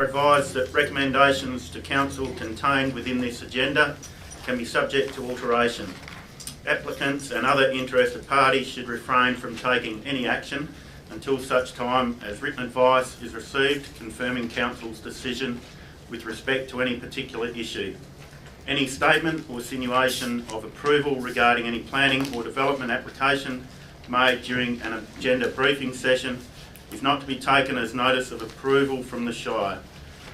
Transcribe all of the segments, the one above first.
Advised that recommendations to Council contained within this agenda can be subject to alteration. Applicants and other interested parties should refrain from taking any action until such time as written advice is received confirming Council's decision with respect to any particular issue. Any statement or insinuation of approval regarding any planning or development application made during an agenda briefing session is not to be taken as notice of approval from the Shire.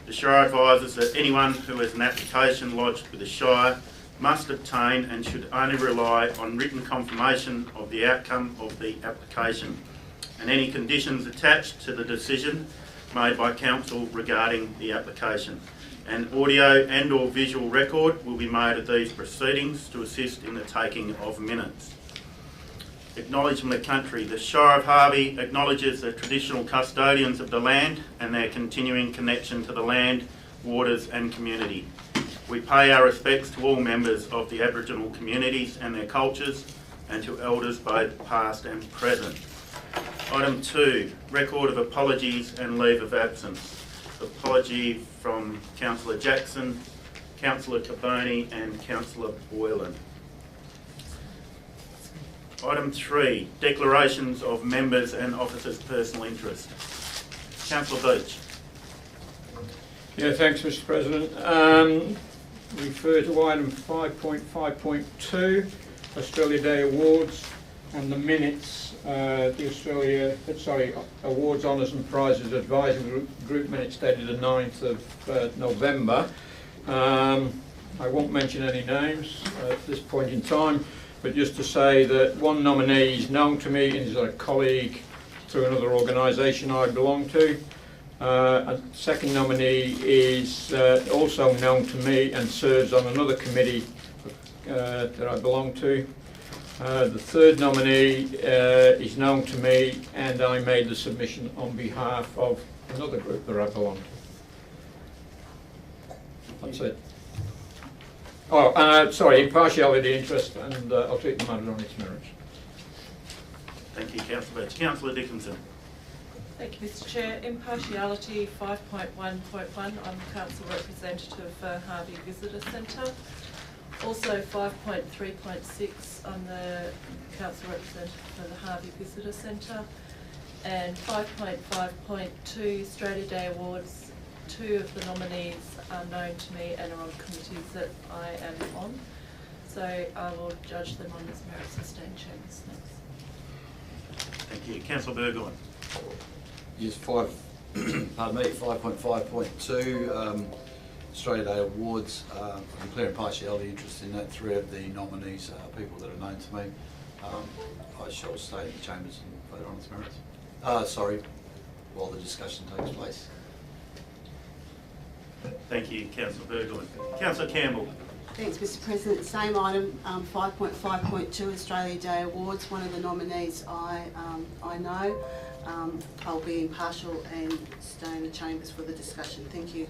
The Shire advises that anyone who has an application lodged with the Shire must obtain and should only rely on written confirmation of the outcome of the application and any conditions attached to the decision made by Council regarding the application. An audio and or visual record will be made of these proceedings to assist in the taking of minutes. Acknowledgement of country. The Shire of Harvey acknowledges the traditional custodians of the land and their continuing connection to the land, waters and community. We pay our respects to all members of the Aboriginal communities and their cultures and to elders both past and present. Item 2, record of apologies and leave of absence. Apology from Councillor Jackson, Councillor Carboni and Councillor Boylan. Item 3, declarations of members and officers' personal interest. Councillor Beach. Yeah, thanks, Mr. President. Refer to item 5.5.2, Australia Day Awards, and the minutes, the Awards, Honours and Prizes Advisory Group minutes dated the 9th of November. I won't mention any names at this point in time, but just to say that one nominee is known to me and is a colleague through another organisation I belong to. A second nominee is also known to me and serves on another committee that I belong to. The third nominee is known to me and I made the submission on behalf of another group that I belong to. That's it. Oh, sorry, impartiality, interest, and I'll treat the matter on its merits. Thank you, Councillor Beach. Councillor Dickinson. Thank you, Mr. Chair. Impartiality 5.1.1. I'm the Council Representative for Harvey Visitor Centre. Also 5.3.6. I'm the Council Representative for the Harvey Visitor Centre. And 5.5.2 Australia Day Awards. 2 of the nominees are known to me and are on committees that I am on. So I will judge them on as merits as stand chambers. Thanks. Thank you. Councillor Burgoyne. Yes, 5.5.2 Australia Day Awards. I declare impartiality interest in that. 3 of the nominees are people that are known to me. I shall stay in the chambers and vote on its merits. While the discussion takes place. Thank you, Councillor Burgoyne. Councillor Campbell. Thanks, Mr. President. Same item, 5.5.2 Australia Day Awards. One of the nominees I know. I'll be impartial and stay in the chambers for the discussion. Thank you.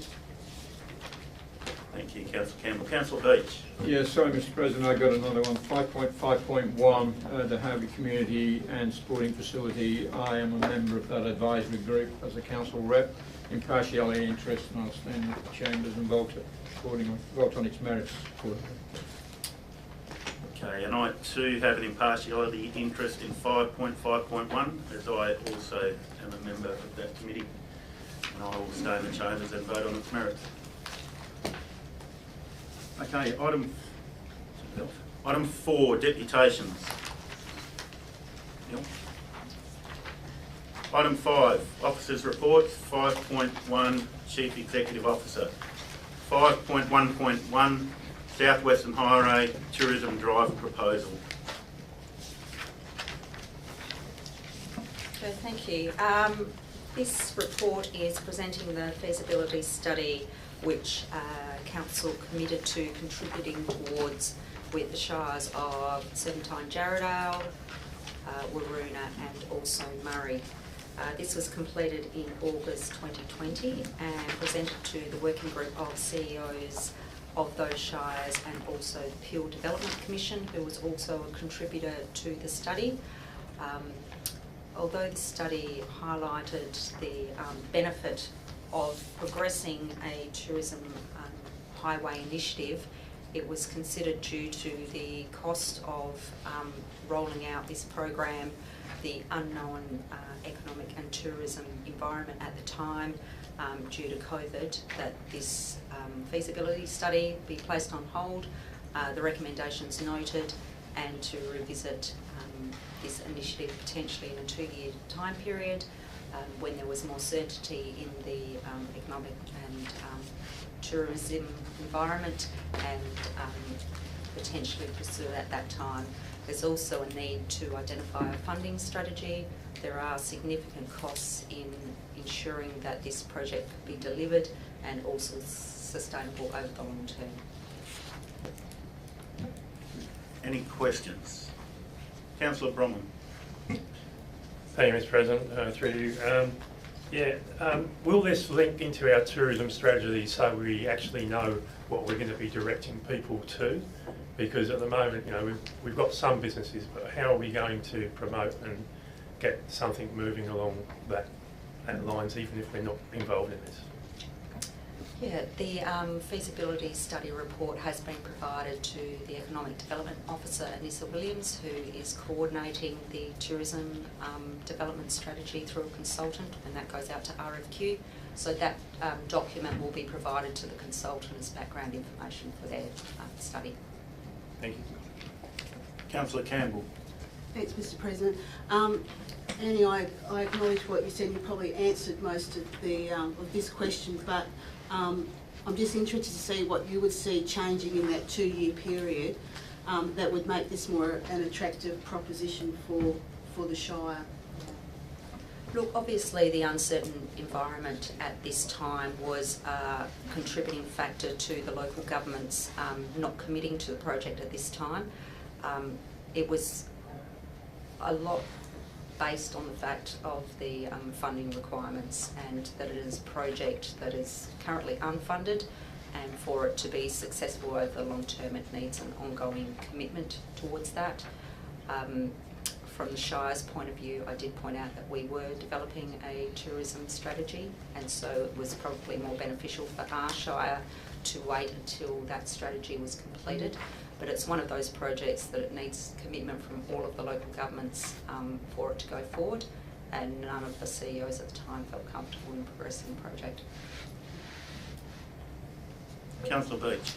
Thank you, Councillor Campbell. Councillor Beach. Yeah, sorry, Mr. President, I got another one. 5.5.1, the Harvey Community and Sporting Facility. I am a member of that advisory group as a council rep. Impartiality, interest, and I'll stand in the chambers and vote accordingly. Vote on its merits accordingly. Okay, and I too have an impartiality interest in 5.5.1, as I also am a member of that committee, and I will stay in the chambers and vote on its merits. Okay, item 4, deputations. Neil. Item 5, officers' reports. 5.1, Chief Executive Officer. 5.1.1, South Western Highway Tourism Drive Proposal. Okay, thank you. This report is presenting the feasibility study which Council committed to contributing towards with the shires of Serpentine, Jarrahdale, Waroona and also Murray. This was completed in August 2020 and presented to the working group of CEOs of those shires and also the Peel Development Commission, who was also a contributor to the study. Although the study highlighted the benefit of progressing a tourism highway initiative, it was considered due to the cost of rolling out this program, the unknown economic and tourism environment at the time due to COVID, that this feasibility study be placed on hold, the recommendations noted, and to revisit this initiative potentially in a 2-year time period when there was more certainty in the economic and tourism environment, and potentially pursue at that time. There's also a need to identify a funding strategy. There are significant costs in ensuring that this project could be delivered and also sustainable over the long term. Any questions? Councillor Bromham. Thank you, Mr. President. Through you. Will this link into our tourism strategy so we actually know what we're going to be directing people to? Because at the moment, you know, we've got some businesses, but how are we going to promote and get something moving along that lines, even if we're not involved in this? Yeah, the feasibility study report has been provided to the Economic Development Officer, Anissa Williams, who is coordinating the tourism development strategy through a consultant, and that goes out to RFQ. So that document will be provided to the consultant as background information for their study. Thank you. Councillor Campbell. Thanks, Mr. President. Annie, I acknowledge what you said. You probably answered most of the of this question, but I'm just interested to see what you would see changing in that 2-year period that would make this more an attractive proposition for the Shire. Look, obviously the uncertain environment at this time was a contributing factor to the local governments not committing to the project at this time. It was a lot based on the fact of the funding requirements, and that it is a project that is currently unfunded, and for it to be successful over the long term it needs an ongoing commitment towards that. From the Shire's point of view, I did point out that we were developing a tourism strategy, and so it was probably more beneficial for our Shire to wait until that strategy was completed. But it's one of those projects that it needs commitment from all of the local governments for it to go forward, and none of the CEOs at the time felt comfortable in progressing the project. Councillor Beach.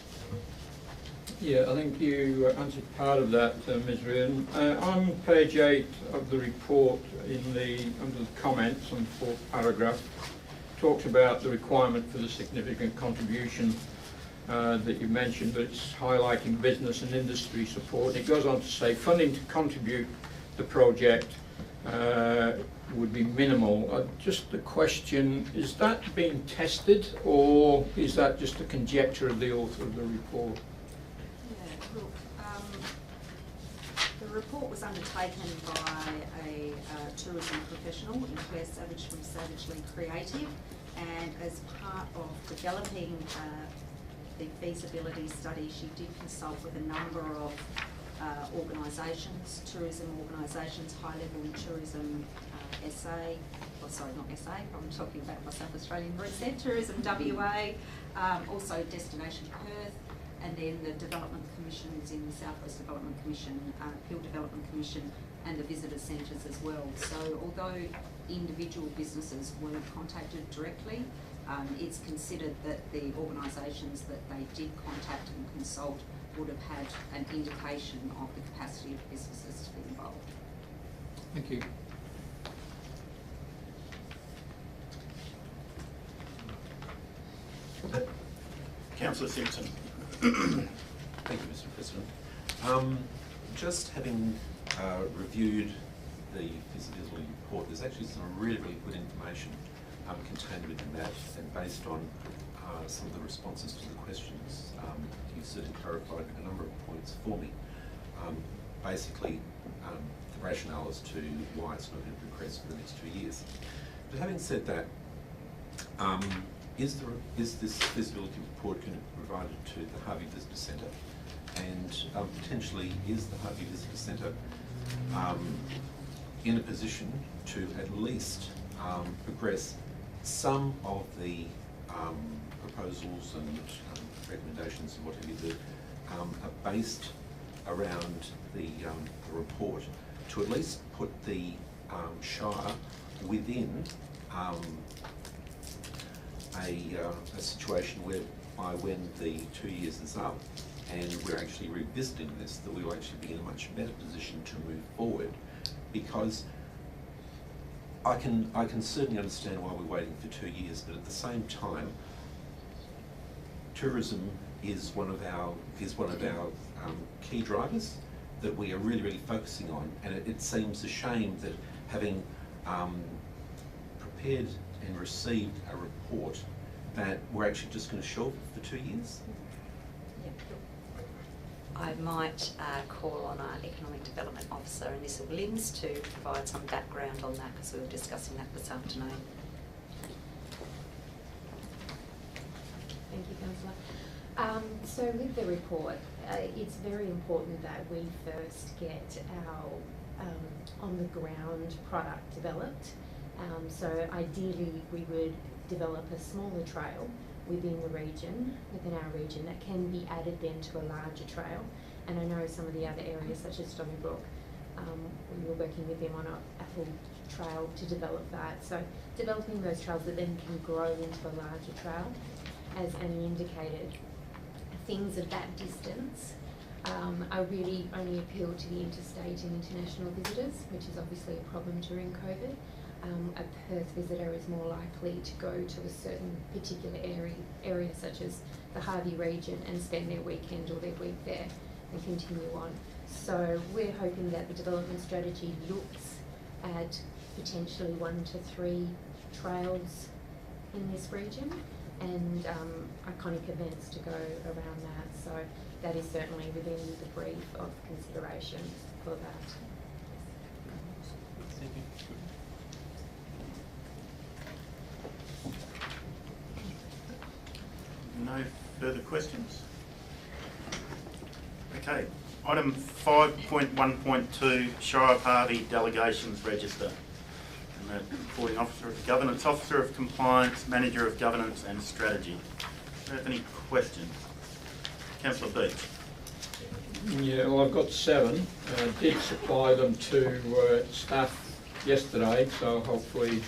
Yeah, I think you answered part of that, Ms. Ryan. On page 8 of the report, under the comments on the 4th paragraph, talks about the requirement for the significant contribution that you mentioned, but it's highlighting business and industry support. It goes on to say funding to contribute the project would be minimal. Just the question, is that being tested, or is that just a conjecture of the author of the report? Yeah, look, the report was undertaken by a tourism professional, Claire Savage from Savagely Creative, and as part of developing the feasibility study, she did consult with a number of organisations, tourism organisations, high-level tourism SA, sorry, not SA, I'm talking about my South Australian roots there, Tourism WA, also Destination Perth, and then the development commissions in the South West Development Commission, Hill Development Commission, and the visitor centres as well. So although individual businesses weren't contacted directly, it's considered that the organisations that they did contact and consult would have had an indication of the capacity of businesses to be involved. Thank you. Councillor Simpson. Thank you, Mr. President. Just having reviewed the feasibility report, there's actually some really, really good information contained within that, and based on some of the responses to the questions, you certainly clarified a number of points for me. Basically, the rationale as to why it's not going to progress for the next 2 years. But having said that, is this feasibility report going to be provided to the Harvey Visitor Centre? And potentially, is the Harvey Visitor Centre in a position to at least progress some of the proposals and recommendations and whatever you do are based around the report to at least put the Shire within a situation whereby when the 2 years is up and we're actually revisiting this, that we will actually be in a much better position to move forward, because I can certainly understand why we're waiting for 2 years, but at the same time, tourism is one of our key drivers that we are really focusing on, and it seems a shame that having prepared and received a report that we're actually just going to shelve it for 2 years. I might call on our Economic Development Officer, Anissa Williams, to provide some background on that, because we were discussing that this afternoon. Thank you, Councillor. So with the report, it's very important that we first get our on-the-ground product developed. So ideally we would develop a smaller trail within our region, that can be added then to a larger trail. And I know some of the other areas, such as Donnybrook, we were working with them on a full trail to develop that. So developing those trails that then can grow into a larger trail. As Annie indicated, things of that distance are really only appeal to the interstate and international visitors, which is obviously a problem during COVID. A Perth visitor is more likely to go to a certain particular area such as the Harvey region and spend their weekend or their week there and continue on. So we're hoping that the development strategy looks at potentially 1 to 3 trails in this region and iconic events to go around that. So that is certainly within the brief of consideration for that. Thank you. No further questions? Okay, item 5.1.2, Shire Party Delegations Register. And the reporting officer of the Governance, Officer of Compliance, Manager of Governance and Strategy. Do you have any questions? Councillor Beach. Yeah, well, I've got 7. I did supply them to staff yesterday, so hopefully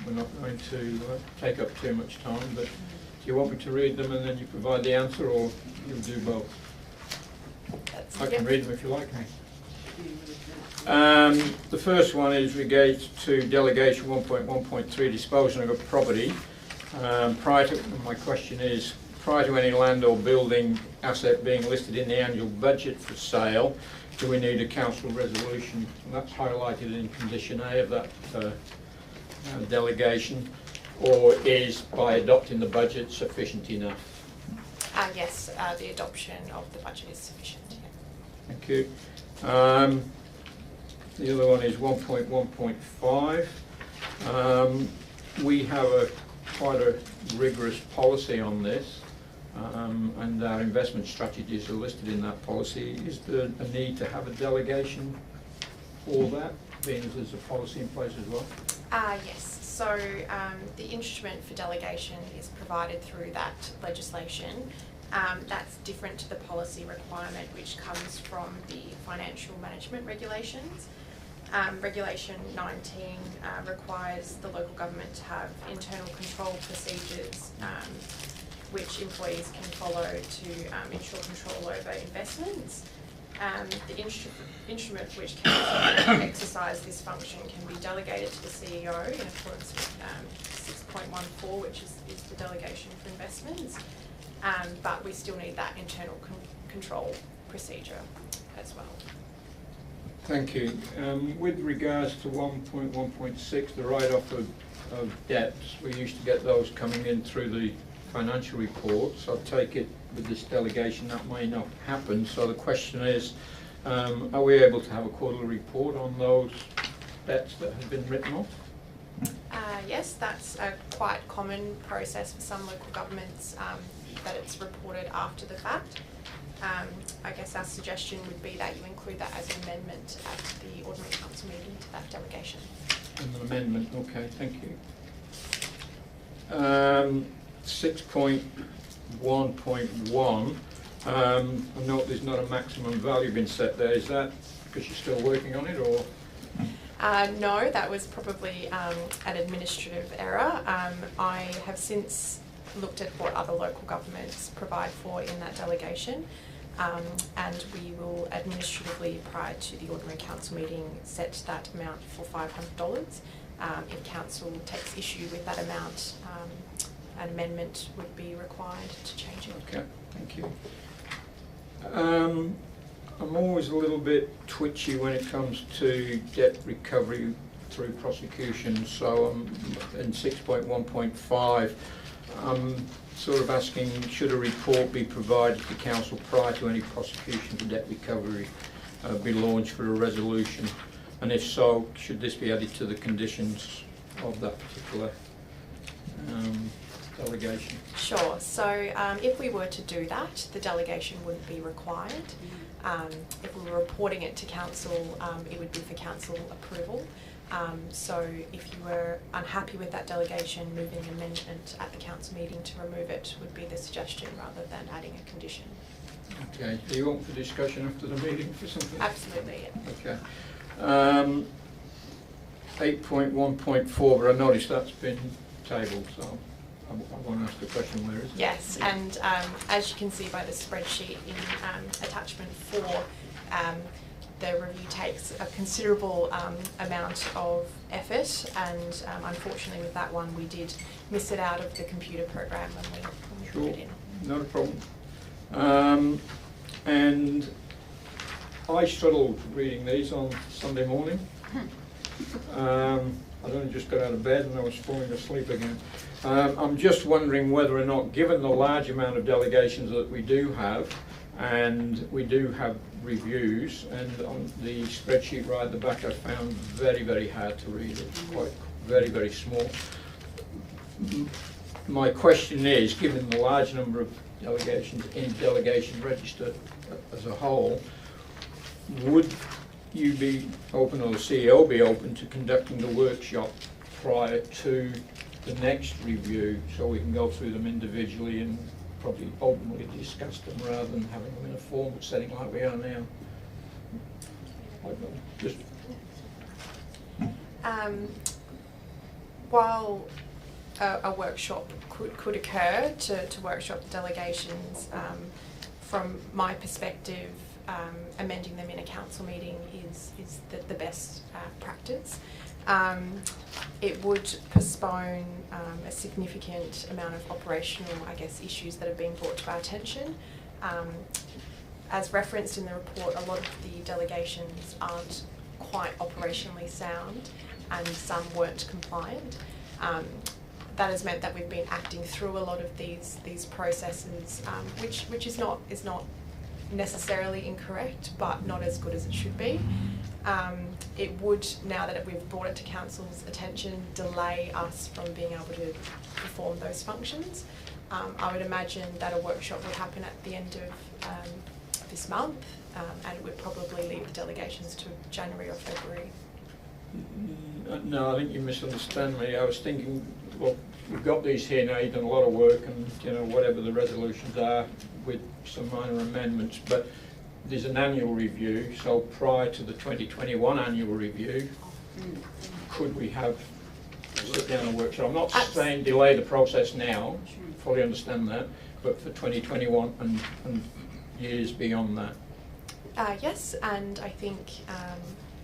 we're not going to take up too much time. But do you want me to read them and then you provide the answer, or you'll do both? I can read them if you like me. The first one is regards to Delegation 1.1.3, disposal of property. My question is, prior to any land or building asset being listed in the annual budget for sale, do we need a council resolution? And that's highlighted in condition A of that delegation, or is by adopting the budget sufficient enough? Yes, the adoption of the budget is sufficient. Yeah. Thank you. The other one is 1.1.5. We have quite a rigorous policy on this, and our investment strategies are listed in that policy. Is there a need to have a delegation for that, being as there's a policy in place as well? Yes, so the instrument for delegation is provided through that legislation. That's different to the policy requirement, which comes from the financial management regulations. Regulation 19 requires the local government to have internal control procedures which employees can follow to ensure control over investments. The instrument which can exercise this function can be delegated to the CEO in accordance with 6.14, which is the delegation for investments. But we still need that internal control procedure as well. Thank you. With regards to 1.1.6, the write-off of debts, we used to get those coming in through the financial reports. I take it with this delegation that may not happen. So the question is, are we able to have a quarterly report on those debts that have been written off? Yes, that's a quite common process for some local governments, that it's reported after the fact. I guess our suggestion would be that you include that as an amendment at the Ordinary Council meeting to that delegation. An amendment, okay, thank you. 6.1.1, I note there's not a maximum value been set there. Is that because you're still working on it, or? No, that was probably an administrative error. I have since looked at what other local governments provide for in that delegation, and we will administratively, prior to the ordinary council meeting, set that amount for $500. If council takes issue with that amount, an amendment would be required to change it. Okay, thank you. I'm always a little bit twitchy when it comes to debt recovery through prosecution, so in 6.1.5 I'm sort of asking, should a report be provided to council prior to any prosecution for debt recovery be launched for a resolution, and if so, should this be added to the conditions of that particular delegation? Sure. So if we were to do that, the delegation wouldn't be required. If we were reporting it to council, it would be for council approval. So if you were unhappy with that delegation, moving an amendment at the council meeting to remove it would be the suggestion rather than adding a condition. Okay. Do you want for discussion after the meeting for something? Absolutely, yeah. Okay. 8.1.4, but I noticed that's been tabled, so I want to ask the question, where is it? Yes, and as you can see by the spreadsheet in attachment 4, the review takes a considerable amount of effort, and unfortunately with that one we did miss it out of the computer program when we put it in. Not a problem. And I struggled reading these on Sunday morning. I'd only just got out of bed and I was falling asleep again. I'm just wondering whether or not, given the large amount of delegations that we do have, and we do have reviews, and on the spreadsheet right at the back I found very, very hard to read. It's quite very, very small. My question is, given the large number of delegations in delegation register as a whole, would you be open, or the CEO be open to conducting the workshop prior to the next review, so we can go through them individually and probably openly discuss them rather than having them in a formal setting like we are now? Just while a workshop could occur to workshop the delegations, from my perspective, amending them in a council meeting is the best practice. It would postpone a significant amount of operational, I guess, issues that have been brought to our attention. As referenced in the report, a lot of the delegations aren't quite operationally sound, and some weren't compliant. That has meant that we've been acting through a lot of these processes, which is not necessarily incorrect, but not as good as it should be. It would, now that we've brought it to council's attention, delay us from being able to perform those functions. I would imagine that a workshop would happen at the end of this month, and it would probably leave the delegations to January or February. No, I think you misunderstand me. I was thinking, well, we've got these here now, you've done a lot of work, and you know, whatever the resolutions are with some minor amendments, but there's an annual review, so prior to the 2021 annual review, could we have sit down and work? So I'm not saying delay the process now, fully understand that, but for 2021 and years beyond that. Yes, and I think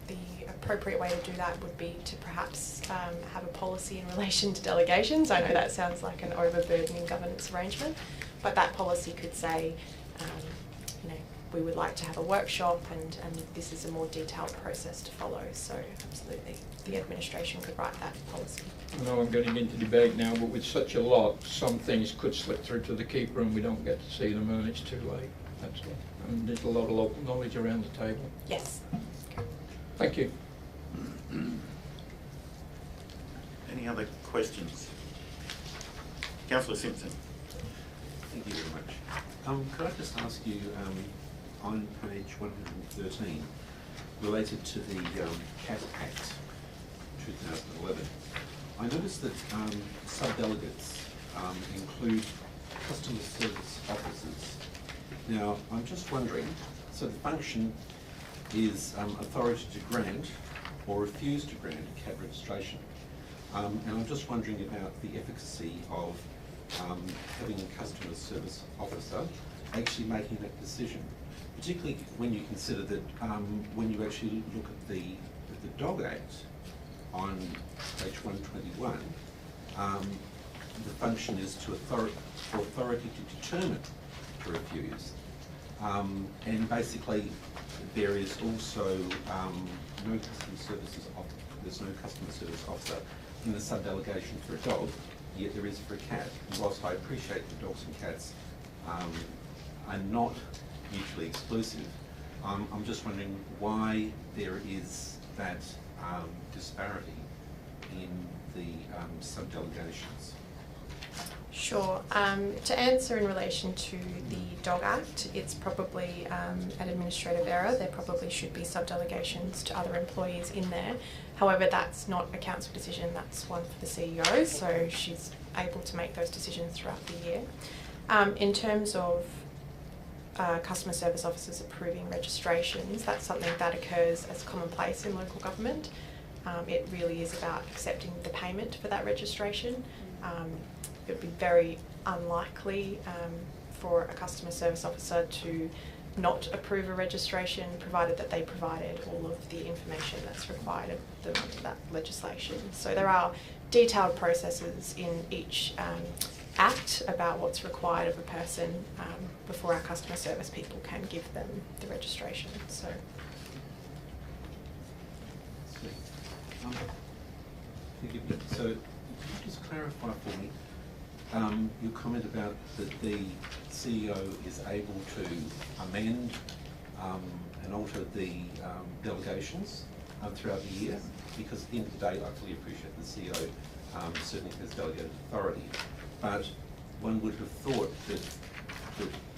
the appropriate way to do that would be to perhaps have a policy in relation to delegations. I know that sounds like an overburdening governance arrangement, but that policy could say, you know, we would like to have a workshop, and this is a more detailed process to follow. So absolutely, the administration could write that policy. I know I'm getting into debate now, but with such a lot, some things could slip through to the keeper and we don't get to see them, and it's too late. That's all. And there's a lot of local knowledge around the table. Yes. Thank you. Any other questions? Councillor Simpson. Thank you very much. Could I just ask you, on page 113, related to the CAT Act 2011, I noticed that sub-delegates include customer service officers. Now, I'm just wondering, so the function is authority to grant or refuse to grant a CAT registration. And I'm just wondering about the efficacy of having a customer service officer actually making that decision, particularly when you consider that when you actually look at the Dog Act on page 121, the function is to authority to determine to refuse. And basically there is also there's no customer service officer in the sub-delegation for a dog, yet there is for a cat. And whilst I appreciate that dogs and cats are not mutually exclusive, I'm just wondering why there is that disparity in the sub-delegations. Sure. To answer in relation to the Dog Act, it's probably an administrative error. There probably should be sub-delegations to other employees in there. However, that's not a council decision, that's one for the CEO, so she's able to make those decisions throughout the year. In terms of customer service officers approving registrations, that's something that occurs as commonplace in local government. It really is about accepting the payment for that registration. It would be very unlikely for a customer service officer to not approve a registration, provided that they provided all of the information that's required of them under that legislation. So there are detailed processes in each act about what's required of a person before our customer service people can give them the registration. So. So, could you just clarify for me your comment about that the CEO is able to amend and alter the delegations throughout the year? Because at the end of the day, I fully appreciate the CEO certainly has delegated authority, but one would have thought that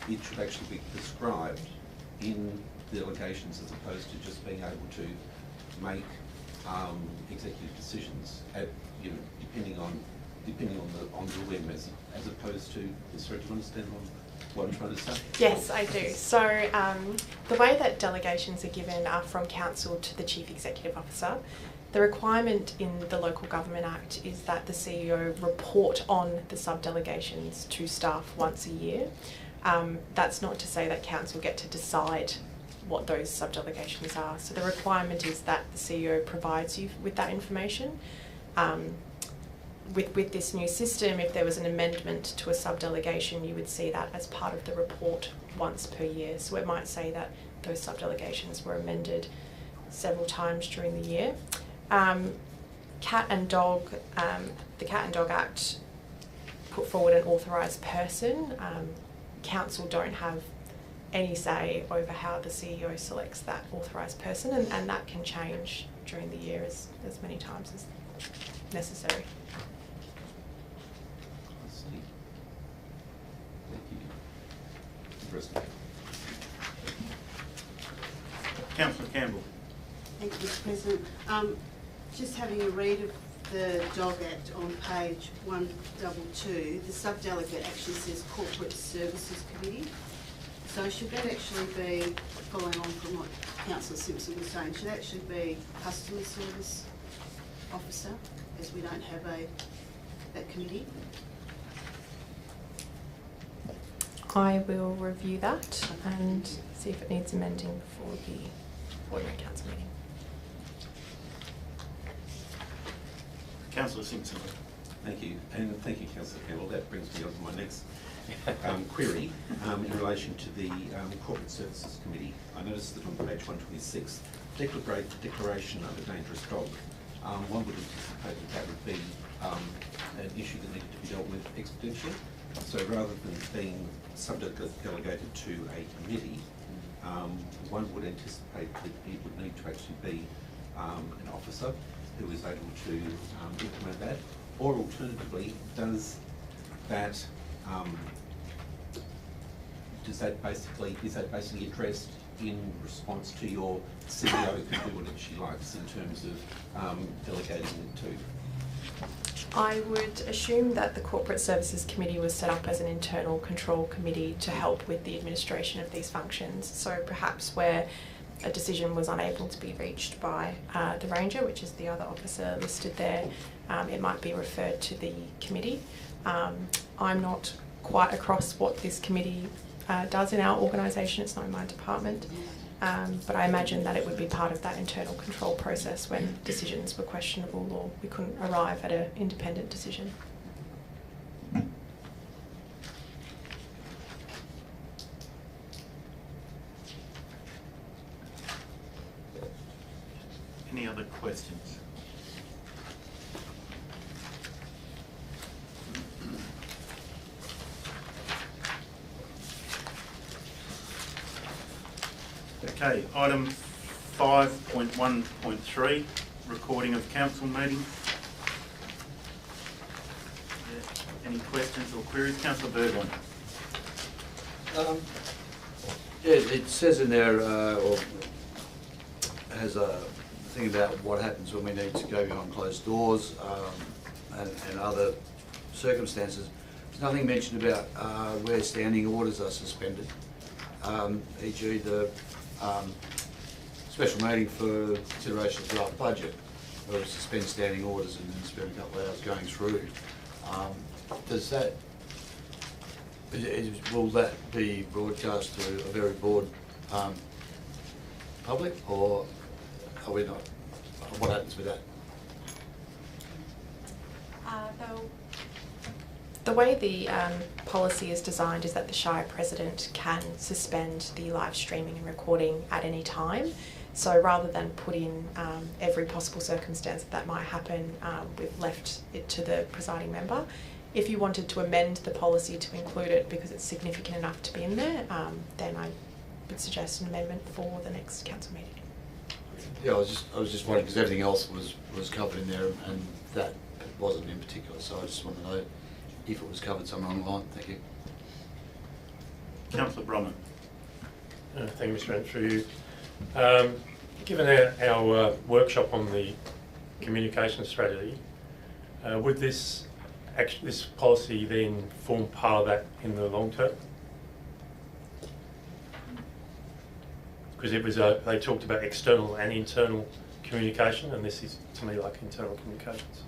it should actually be prescribed in delegations as opposed to just being able to make executive decisions at, depending on the whim, as opposed to. Sorry, do you understand what I'm trying to say? Yes, I do. So the way that delegations are given are from council to the chief executive officer. The requirement in the Local Government Act is that the CEO report on the sub-delegations to staff once a year. That's not to say that council get to decide what those sub-delegations are. So the requirement is that the CEO provides you with that information. With this new system, if there was an amendment to a sub-delegation, you would see that as part of the report once per year. So it might say that those sub-delegations were amended several times during the year. Cat and Dog, the Cat and Dog Act put forward an authorised person. Council don't have any say over how the CEO selects that authorised person, and that can change during the year as many times as necessary. I see. Thank you. Councillor Campbell. Thank you, Mr. President. Just having a read of the Dog Act on page 122, the sub-delegate actually says Corporate Services Committee. So should that actually be, following on from what Councillor Simpson was saying, should actually be Customer Service Officer, as we don't have that committee? I will review that and see if it needs amending before the ordinary council meeting. Councillor Simpson. Thank you, and thank you, Councillor Campbell. That brings me on to my next query in relation to the Corporate Services Committee. I noticed that on page 126, declaration of a dangerous dog. One would anticipate that would be an issue that needed to be dealt with expeditiously. So rather than being sub-delegated to a committee, one would anticipate that it would need to actually be an officer who is able to implement that, or alternatively, is that basically addressed in response to your CEO can do whatever she likes in terms of delegating it to? I would assume that the Corporate Services Committee was set up as an internal control committee to help with the administration of these functions. So perhaps where a decision was unable to be reached by the Ranger, which is the other officer listed there, it might be referred to the committee. I'm not quite across what this committee does in our organisation. It's not in my department. But I imagine that it would be part of that internal control process when decisions were questionable or we couldn't arrive at an independent decision. Any other questions? Okay, item 5.1.3, recording of council meetings. Any questions or queries? Councillor Birdwin. Yeah, it says in there, or has a thing about what happens when we need to go behind closed doors and other circumstances. There's nothing mentioned about where standing orders are suspended, e.g. the special meeting for consideration of draft budget, where we suspend standing orders and then spend a couple of hours going through. Does that, will that be broadcast to a very broad public, or are we not? What happens with that? The way the policy is designed is that the Shire President can suspend the live streaming and recording at any time. So rather than put in every possible circumstance that might happen, we've left it to the presiding member. If you wanted to amend the policy to include it because it's significant enough to be in there, then I would suggest an amendment for the next council meeting. Yeah, I was just wondering because everything else was covered in there and that wasn't in particular. So I just want to know if it was covered somewhere online. Thank you. Councillor Bromman. Thank you, Mr. Rent, through you. Given our workshop on the communication strategy, would this policy then form part of that in the long term? Because it was they talked about external and internal communication, and this is to me like internal communications.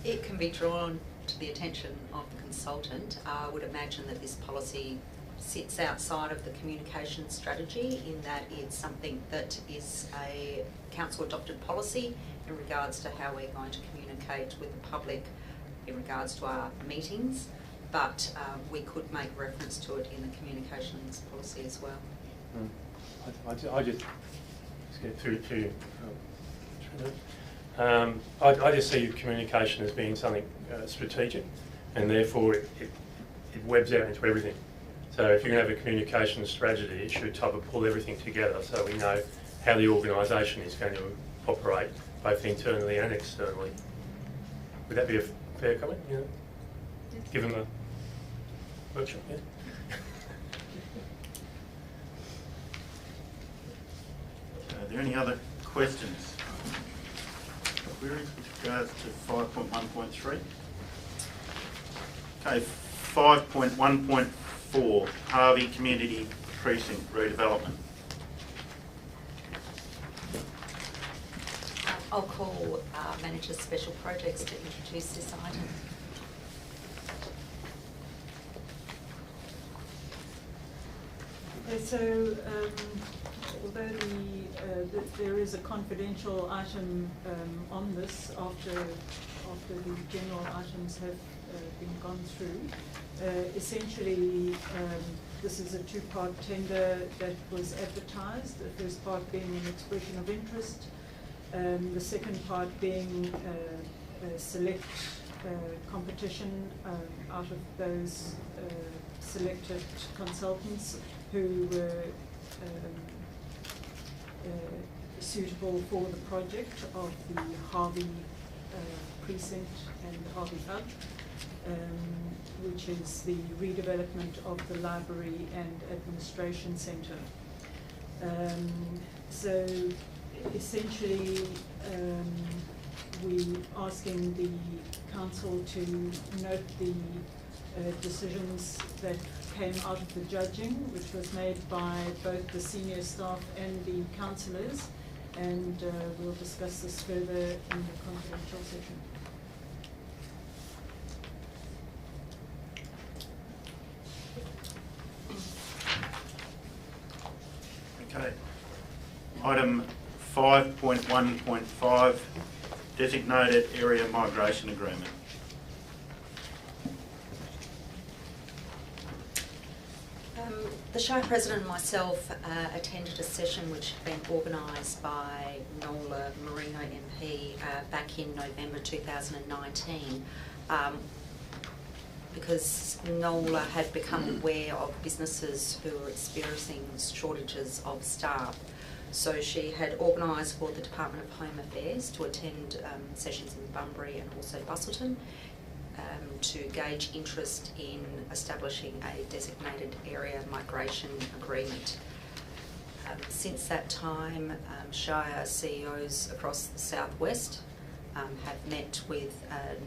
It can be drawn to the attention of the consultant. I would imagine that this policy sits outside of the communication strategy in that it's something that is a council adopted policy in regards to how we're going to communicate with the public in regards to our meetings, but we could make reference to it in the communications policy as well. I just get through to I just see communication as being something strategic, and therefore it webs out into everything. So if you're going to have a communication strategy, it should type of pull everything together so we know how the organisation is going to operate, both internally and externally. Would that be a fair comment? Yeah. Given the workshop, yeah. Are there any other questions? Queries with regards to 5.1.3? Okay, 5.1.4, Harvey Community Precinct Redevelopment. I'll call Manager Special Projects to introduce this item. Okay, so although there is a confidential item on this after the general items have been gone through, essentially this is a two-part tender that was advertised, the first part being an expression of interest, the second part being a select competition out of those selected consultants who were suitable for the project of the Harvey precinct and Harvey Hub, which is the redevelopment of the library and administration centre. So essentially, we asking the council to note the decisions that came out of the judging, which was made by both the senior staff and the councillors, and we'll discuss this further in the confidential session. Okay. Item 5.1.5, Designated Area Migration Agreement. The Shire President and myself attended a session which had been organised by Nola Marino MP back in November 2019 because Nola had become aware of businesses who were experiencing shortages of staff. So she had organised for the Department of Home Affairs to attend sessions in Bunbury and also Busselton to gauge interest in establishing a designated area migration agreement. Since that time, Shire CEOs across the southwest have met with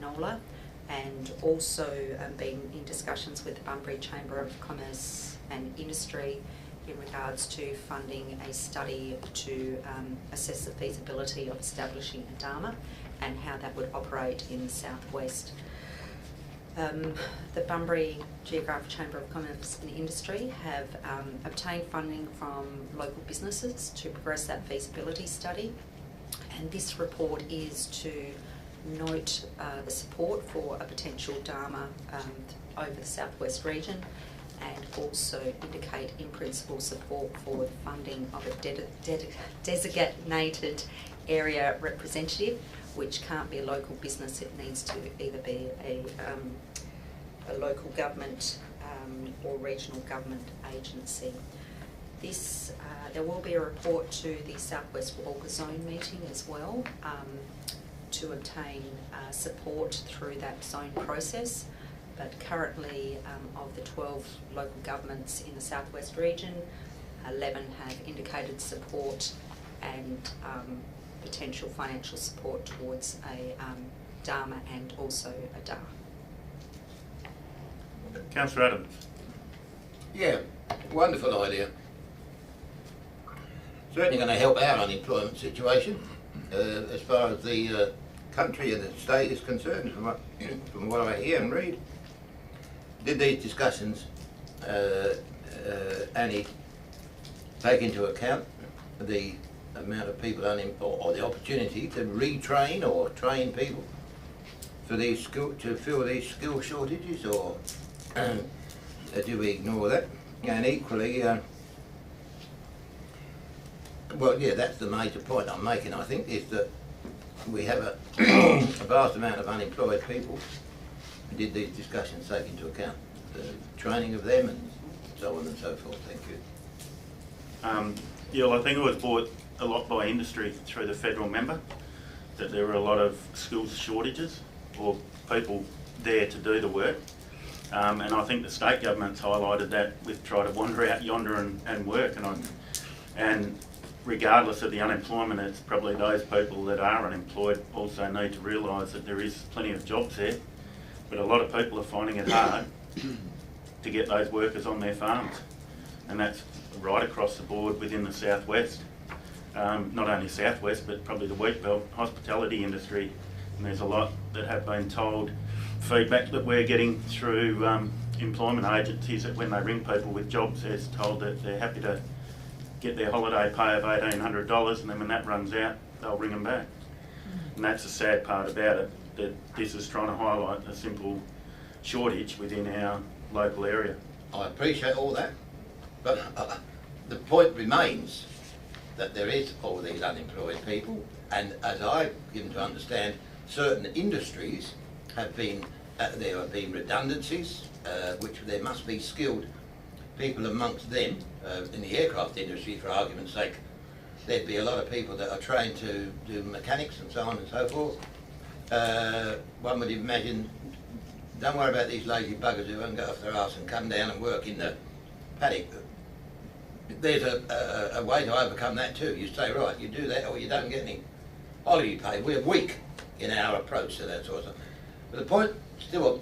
Nola and also been in discussions with the Bunbury Chamber of Commerce and Industry in regards to funding a study to assess the feasibility of establishing a DAMA and how that would operate in the southwest. The Bunbury Geographic Chamber of Commerce and Industry have obtained funding from local businesses to progress that feasibility study, and this report is to note the support for a potential DAMA over the southwest region, and also indicate in principle support for the funding of a designated area representative, which can't be a local business. It needs to either be a local government or regional government agency. This there will be a report to the Southwest Walker Zone meeting as well to obtain support through that zone process. But currently, of the 12 local governments in the southwest region, 11 have indicated support and potential financial support towards a DAMA and also a DA. Councillor Adams. Yeah, wonderful idea. Certainly going to help our unemployment situation as far as the country and the state is concerned, from what I hear and read. Did these discussions, Annie, take into account the amount of people unemployed, or the opportunity to retrain or train people for these to fill these skill shortages, or do we ignore that? And equally, well, yeah, that's the major point I'm making, I think, is that we have a, a vast amount of unemployed people. Did these discussions take into account the training of them and so on and so forth? Thank you. Yeah, well, I think it was brought a lot by industry through the federal member, that there were a lot of skills shortages or people there to do the work. And I think the state government's highlighted that with try to wander out yonder and work. And regardless of the unemployment, it's probably those people that are unemployed also need to realise that there is plenty of jobs there. But a lot of people are finding it hard to get those workers on their farms. And that's right across the board within the southwest. Not only southwest, but probably the wheat belt, hospitality industry. And there's a lot that have been told, feedback that we're getting through employment agencies, that when they ring people with jobs, they're told that they're happy to get their holiday pay of $1,800, and then when that runs out, they'll ring them back. And that's the sad part about it, that this is trying to highlight a simple shortage within our local area. I appreciate all that, but the point remains that there is all these unemployed people, and as I've given to understand, certain industries have been, there have been redundancies, which there must be skilled people amongst them. In the aircraft industry, for argument's sake, there'd be a lot of people that are trained to do mechanics and so on and so forth. One would imagine, don't worry about these lazy buggers who won't go off their arse and come down and work in the paddock. there's a way to overcome that too. You say, right, you do that or you don't get any holiday pay. We're weak in our approach to that sort of stuff. But the point still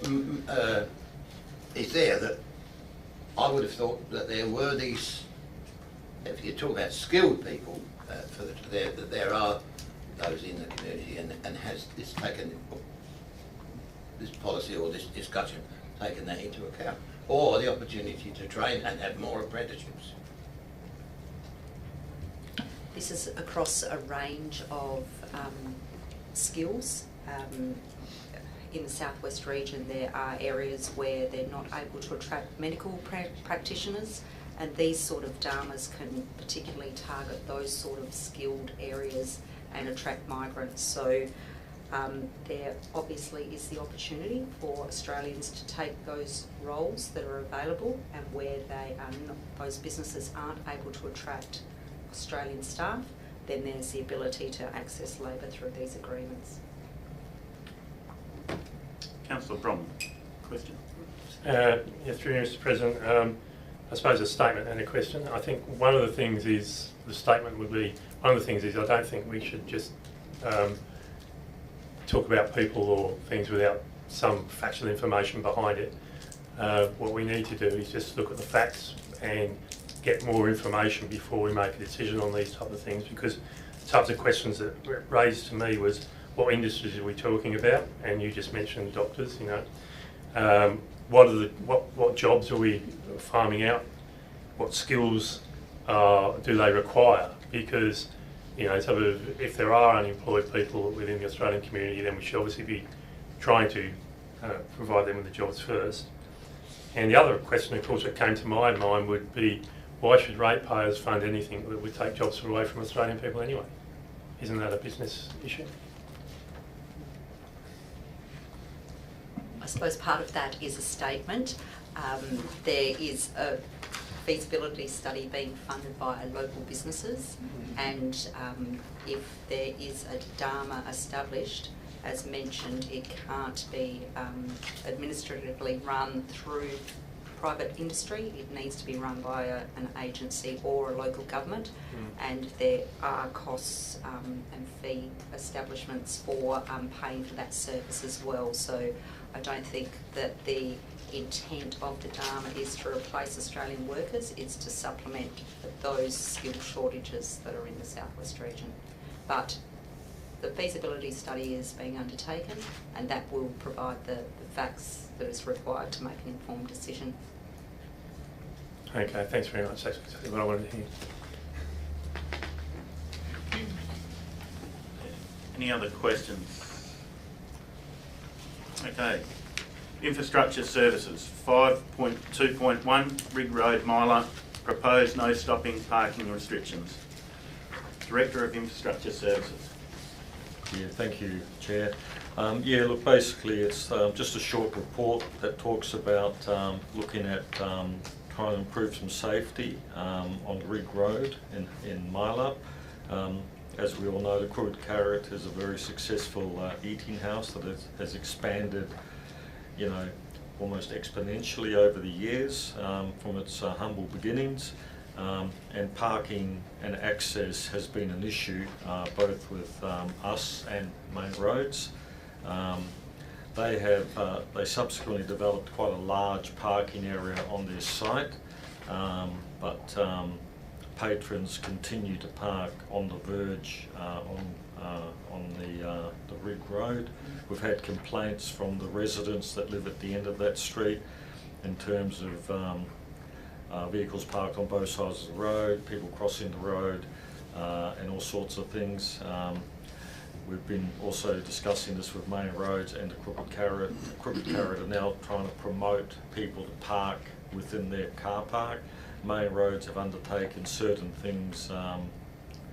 is there that I would have thought that there were these, if you talk about skilled people, that there are those in the community and has this taken, this policy or this discussion taken that into account, or the opportunity to train and have more apprenticeships. This is across a range of skills. In the southwest region there are areas where they're not able to attract medical practitioners, and these sort of dharmas can particularly target those sort of skilled areas and attract migrants. So there obviously is the opportunity for Australians to take those roles that are available, and where they are not, those businesses aren't able to attract Australian staff, then there's the ability to access labour through these agreements. Councillor Brom, question. Yes, through you, Mr. President. I suppose a statement and a question. I think one of the things is, the statement would be, one of the things is I don't think we should just talk about people or things without some factual information behind it. What we need to do is just look at the facts and get more information before we make a decision on these type of things, because the types of questions that were raised to me was, what industries are we talking about? And you just mentioned doctors, you know. What jobs are we farming out? What skills do they require? Because, you know, sort of, if there are unemployed people within the Australian community, then we should obviously be trying to provide them with the jobs first. And the other question, of course, that came to my mind would be, why should ratepayers fund anything that would take jobs away from Australian people anyway? Isn't that a business issue? I suppose part of that is a statement. There is a feasibility study being funded by local businesses, and if there is a dharma established, as mentioned, it can't be administratively run through private industry. It needs to be run by an agency or a local government, and there are costs and fee establishments for paying for that service as well. So I don't think that the intent of the dharma is to replace Australian workers, it's to supplement those skill shortages that are in the southwest region. But the feasibility study is being undertaken, and that will provide the facts that is required to make an informed decision. Okay, thanks very much. That's exactly what I wanted to hear. Any other questions? Okay. Infrastructure services, 5.2.1, Rig Road, Myla, proposed no stopping parking restrictions. Director of Infrastructure Services. Yeah, thank you, Chair. Yeah, look, basically it's just a short report that talks about looking at trying to improve some safety on Rig Road in Myla. As we all know, the Crooked Carrot is a very successful eating house that has expanded, you know, almost exponentially over the years from its humble beginnings. And parking and access has been an issue both with us and Main Roads. They subsequently developed quite a large parking area on their site, but patrons continue to park on the verge on the Rig Road. We've had complaints from the residents that live at the end of that street in terms of vehicles parked on both sides of the road, people crossing the road, and all sorts of things. We've been also discussing this with Main Roads and the Crooked Carrot. The Crooked Carrot are now trying to promote people to park within their car park. Main Roads have undertaken certain things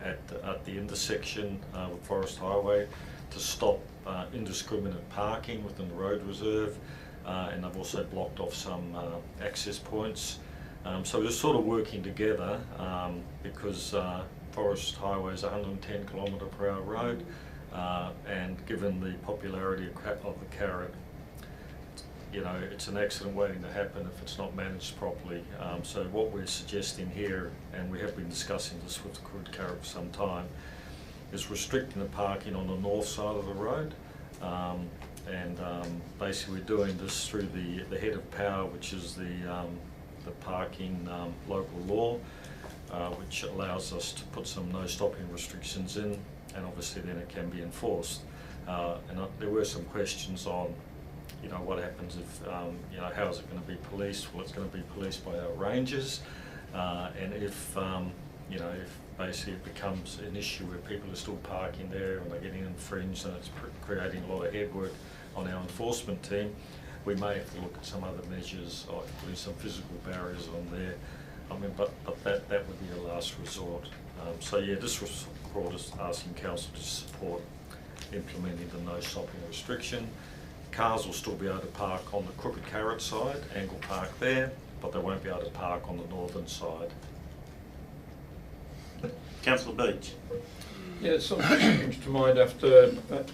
at the intersection with Forest Highway to stop indiscriminate parking within the road reserve, and they've also blocked off some access points. So we're sort of working together because Forest Highway is a 110 km/h road, and given the popularity of the Carrot, you know, it's an accident waiting to happen if it's not managed properly. So what we're suggesting here, and we have been discussing this with the Crooked Carrot for some time, is restricting the parking on the north side of the road. Basically we're doing this through the head of power, which is the parking local law, which allows us to put some no stopping restrictions in, and obviously then it can be enforced. There were some questions on, you know, what happens if, you know, how is it going to be policed? Well, it's going to be policed by our rangers, and if, you know, if basically it becomes an issue where people are still parking there and they're getting infringed and it's creating a lot of headwork on our enforcement team, we may have to look at some other measures, like putting some physical barriers on there. I mean, but that would be a last resort. So yeah, this report is asking council to support implementing the no stopping restriction. Cars will still be able to park on the Crooked Carrot side, Angle Park there, but they won't be able to park on the northern side. Councillor Beach. Yeah, something comes to mind after that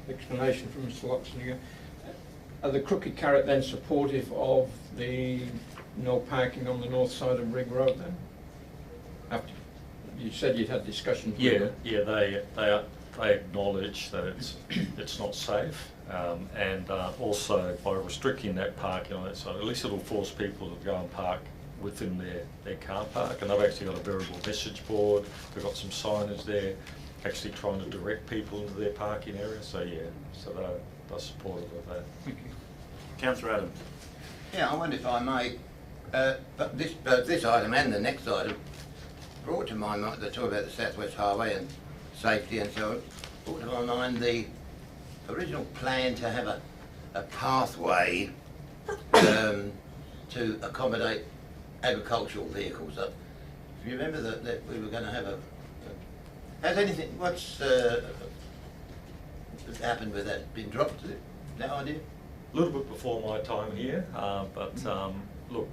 explanation from Mr. Loxton. Are the Crooked Carrot then supportive of the no parking on the north side of Rig Road then? After you said you'd had discussions with them. Yeah, they acknowledge that it's not safe, and also by restricting that parking on that side, at least it'll force people to go and park within their car park. And they've actually got a variable message board, they've got some signage there actually trying to direct people into their parking area. So yeah, so they're supportive of that. Thank you. Councillor Adams. Yeah, I wonder if I may, but this item and the next item brought to my mind, they talk about the South West Highway and safety and so on, brought to my mind the original plan to have a pathway to accommodate agricultural vehicles. If you remember that we were going to have has anything, what's happened with that? Been dropped, is it? No idea? A little bit before my time here, but look,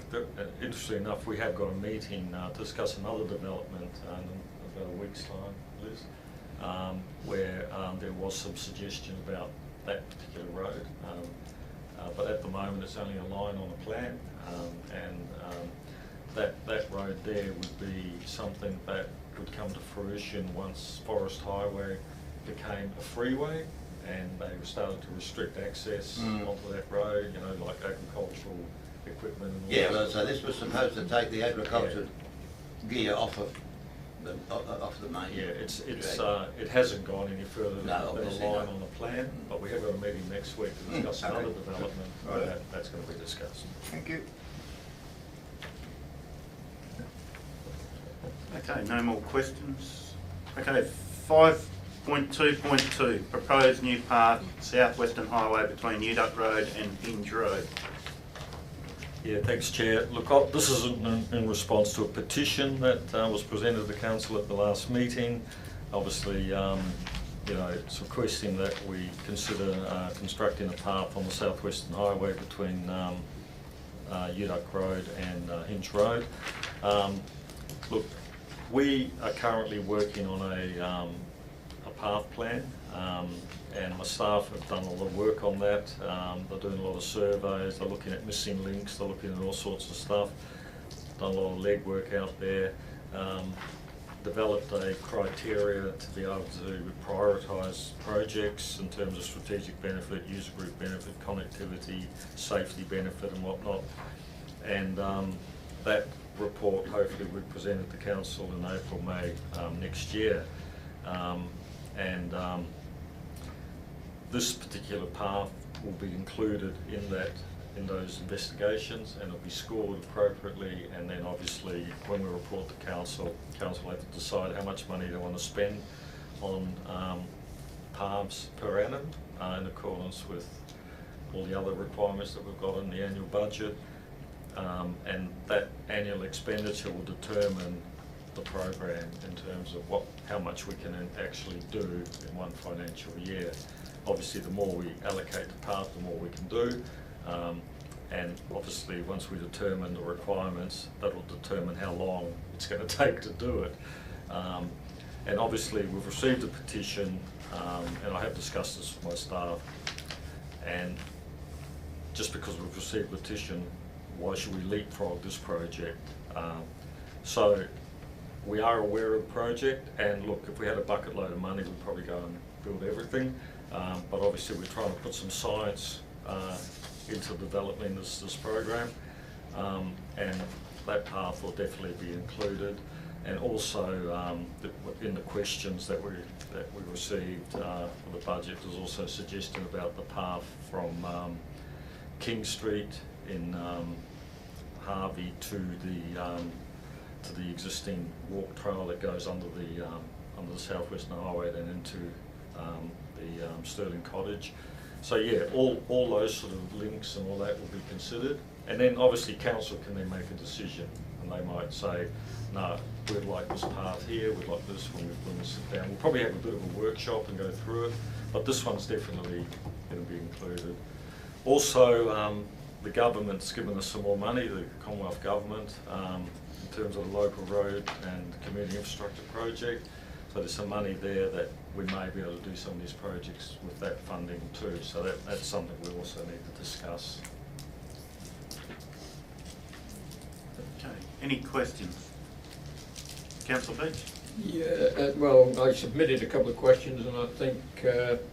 interestingly enough, we have got a meeting to discuss another development in about a week's time, Liz, where there was some suggestion about that particular road. But at the moment it's only a line on a plan, that road there would be something that would come to fruition once Forest Highway became a freeway and they started to restrict access onto that road, you know, like agricultural equipment and all Yeah, that. well, so this was supposed to take the agricultural gear off of the main. Yeah, it hasn't gone any further than a line on the plan, but we have got a meeting next week to discuss another development where that's going to be discussed. Thank you. Okay, no more questions. Okay, 5.2.2, proposed new path, South Western Highway between Uduck Road and Hinge Road. Yeah, thanks, Chair. Look, this is in response to a petition that was presented to the council at the last meeting. Obviously, you know, it's requesting that we consider constructing a path on the South Western Highway between Uduck Road and Hinge Road. Look, we are currently working on a path plan, and my staff have done a lot of work on that. They're doing a lot of surveys, they're looking at missing links, they're looking at all sorts of stuff. Done a lot of legwork out there. Developed a criteria to be able to prioritise projects in terms of strategic benefit, user group benefit, connectivity, safety benefit and whatnot. And that report hopefully will be presented to council in April, May next year. This particular path will be included in those investigations, and it'll be scored appropriately, and then obviously when we report to council will have to decide how much money they want to spend on paths per annum in accordance with all the other requirements that we've got in the annual budget. And that annual expenditure will determine the program in terms of how much we can actually do in one financial year. Obviously, the more we allocate the path, the more we can do. And obviously, once we determine the requirements, that'll determine how long it's going to take to do it. And obviously, we've received a petition, and I have discussed this with my staff. and just because we've received a petition, why should we leapfrog this project? So we are aware of the project, and look, if we had a bucket load of money, we'd probably go and build everything. But obviously we're trying to put some science into developing this program, and that path will definitely be included. And also in the questions that we received for the budget, there's also a suggestion about the path from King Street in Harvey to the existing walk trail that goes under the Southwestern Highway and into the Stirling Cottage. So yeah, all those sort of links and all that will be considered, and then obviously council can then make a decision, and they might say, no, we'd like this path here, we'd like this when we sit down. We'll probably have a bit of a workshop and go through it, but this one's definitely going to be included. Also, the government's given us some more money, the Commonwealth Government, in terms of the local road and community infrastructure project. So there's some money there that we may be able to do some of these projects with that funding too. So that's something we also need to discuss. Okay, any questions? Councillor Beach? Yeah, well, I submitted a couple of questions and I think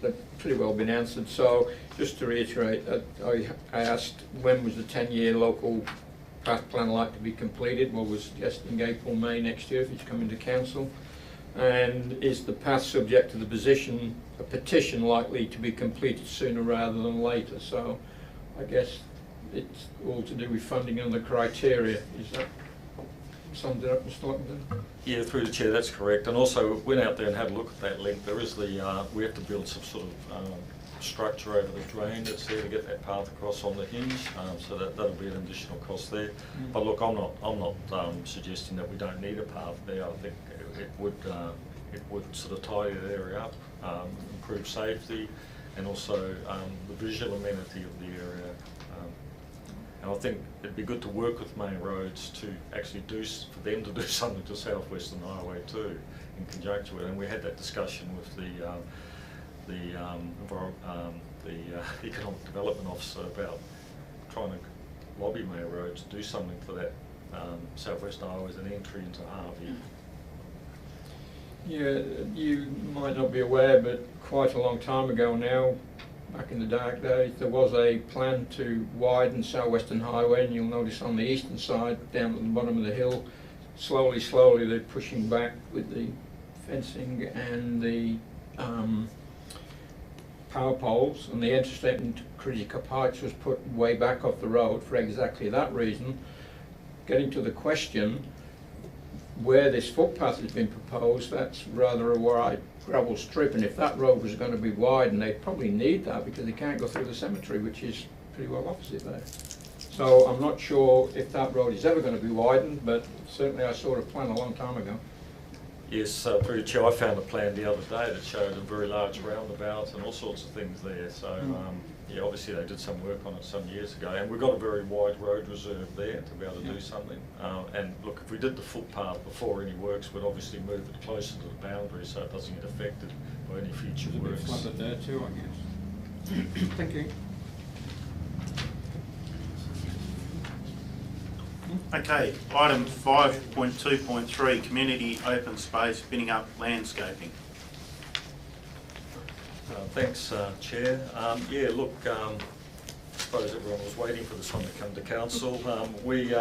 they've pretty well been answered. So just to reiterate, I asked when was the 10-year local path plan like to be completed. Well, we're suggesting April, May next year if it's coming to council. And is the path subject to the a petition likely to be completed sooner rather than later? So I guess it's all to do with funding and the criteria. Is that summed it up, Mr. Lockington? Yeah, through the chair, that's correct. And also went out there and had a look at that link. There is the we have to build some sort of structure over the drain that's there to get that path across on the hinge. So that'll be an additional cost there. But look, I'm not suggesting that we don't need a path there. I think it would sort of tidy the area up, improve safety, and also the visual amenity of the area. And I think it'd be good to work with Main Roads to actually for them to do something to Southwestern Highway too, in conjunction with. And we had that discussion with the Economic Development Officer about trying to lobby Main Roads to do something for that Southwestern Highway as an entry into Harvey. Yeah, you might not be aware, but quite a long time ago now, back in the dark days, there was a plan to widen Southwestern Highway, and you'll notice on the eastern side, down at the bottom of the hill, slowly they're pushing back with the fencing and the power poles, and the interstate critical Heights was put way back off the road for exactly that reason. Getting to the question, where this footpath has been proposed, that's rather a wide gravel strip, and if that road was going to be widened, they'd probably need that because they can't go through the cemetery, which is pretty well opposite there. So I'm not sure if that road is ever going to be widened, but certainly I saw a plan a long time ago. Yes, through the chair, I found a plan the other day that showed a very large roundabout and all sorts of things there. So yeah, obviously they did some work on it some years ago, and we've got a very wide road reserve there to be able to do something. And look, if we did the footpath before any works, we'd obviously move it closer to the boundary so it doesn't get affected by any future works. It's a bit flooded there too, I guess. Thank you. Okay, item 5.2.3, community open space, binning up landscaping. Thanks, Chair. Yeah, look, I suppose everyone was waiting for this one to come to council. We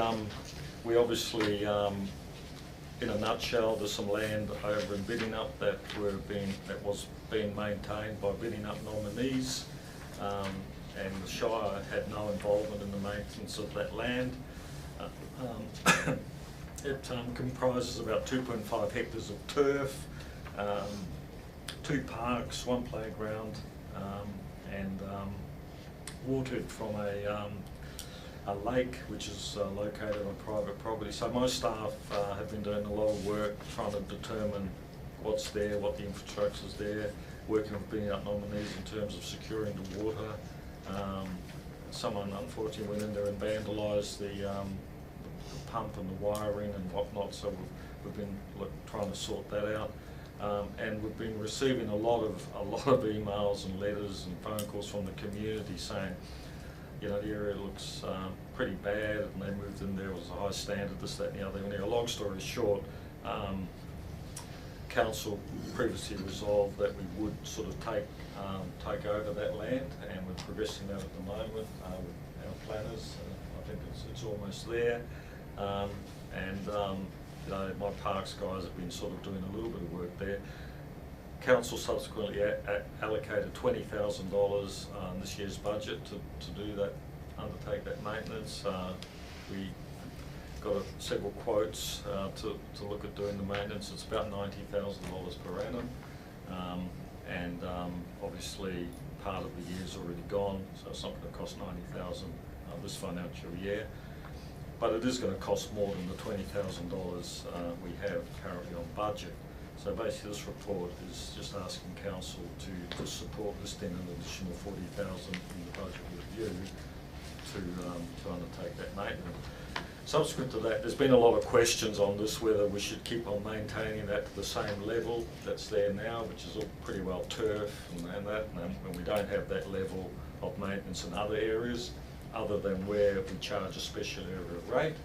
obviously, in a nutshell, there's some land over in Bidding Up that was being maintained by Bidding Up nominees, and the Shire had no involvement in the maintenance of that land. It comprises about 2.5 hectares of turf, 2 parks, 1 playground, and watered from a lake which is located on private property. So my staff have been doing a lot of work trying to determine what's there, what the infrastructure is there, working with Bidding Up nominees in terms of securing the water. Someone unfortunately went in there and vandalised the pump and the wiring and whatnot, so we've been trying to sort that out. And we've been receiving a lot of emails and letters and phone calls from the community saying, you know, the area looks pretty bad, and they moved in there, it was a high standard, this, that and the other. Anyway, long story short, council previously resolved that we would sort of take over that land, and we're progressing that at the moment with our planners. I think it's almost there. You know, my parks guys have been sort of doing a little bit of work there. Council subsequently allocated $20,000 this year's budget to do that, undertake that maintenance. We got several quotes to look at doing the maintenance. It's about $90,000 per annum, obviously part of the year's already gone, so it's not going to cost $90,000 this financial year. But it is going to cost more than the $20,000 we have currently on budget. So basically this report is just asking council to support this, then an additional $40,000 in the budget review to undertake that maintenance. Subsequent to that, there's been a lot of questions on this, whether we should keep on maintaining that to the same level that's there now, which is all pretty well turf and we don't have that level of maintenance in other areas, other than where we charge a special area rate.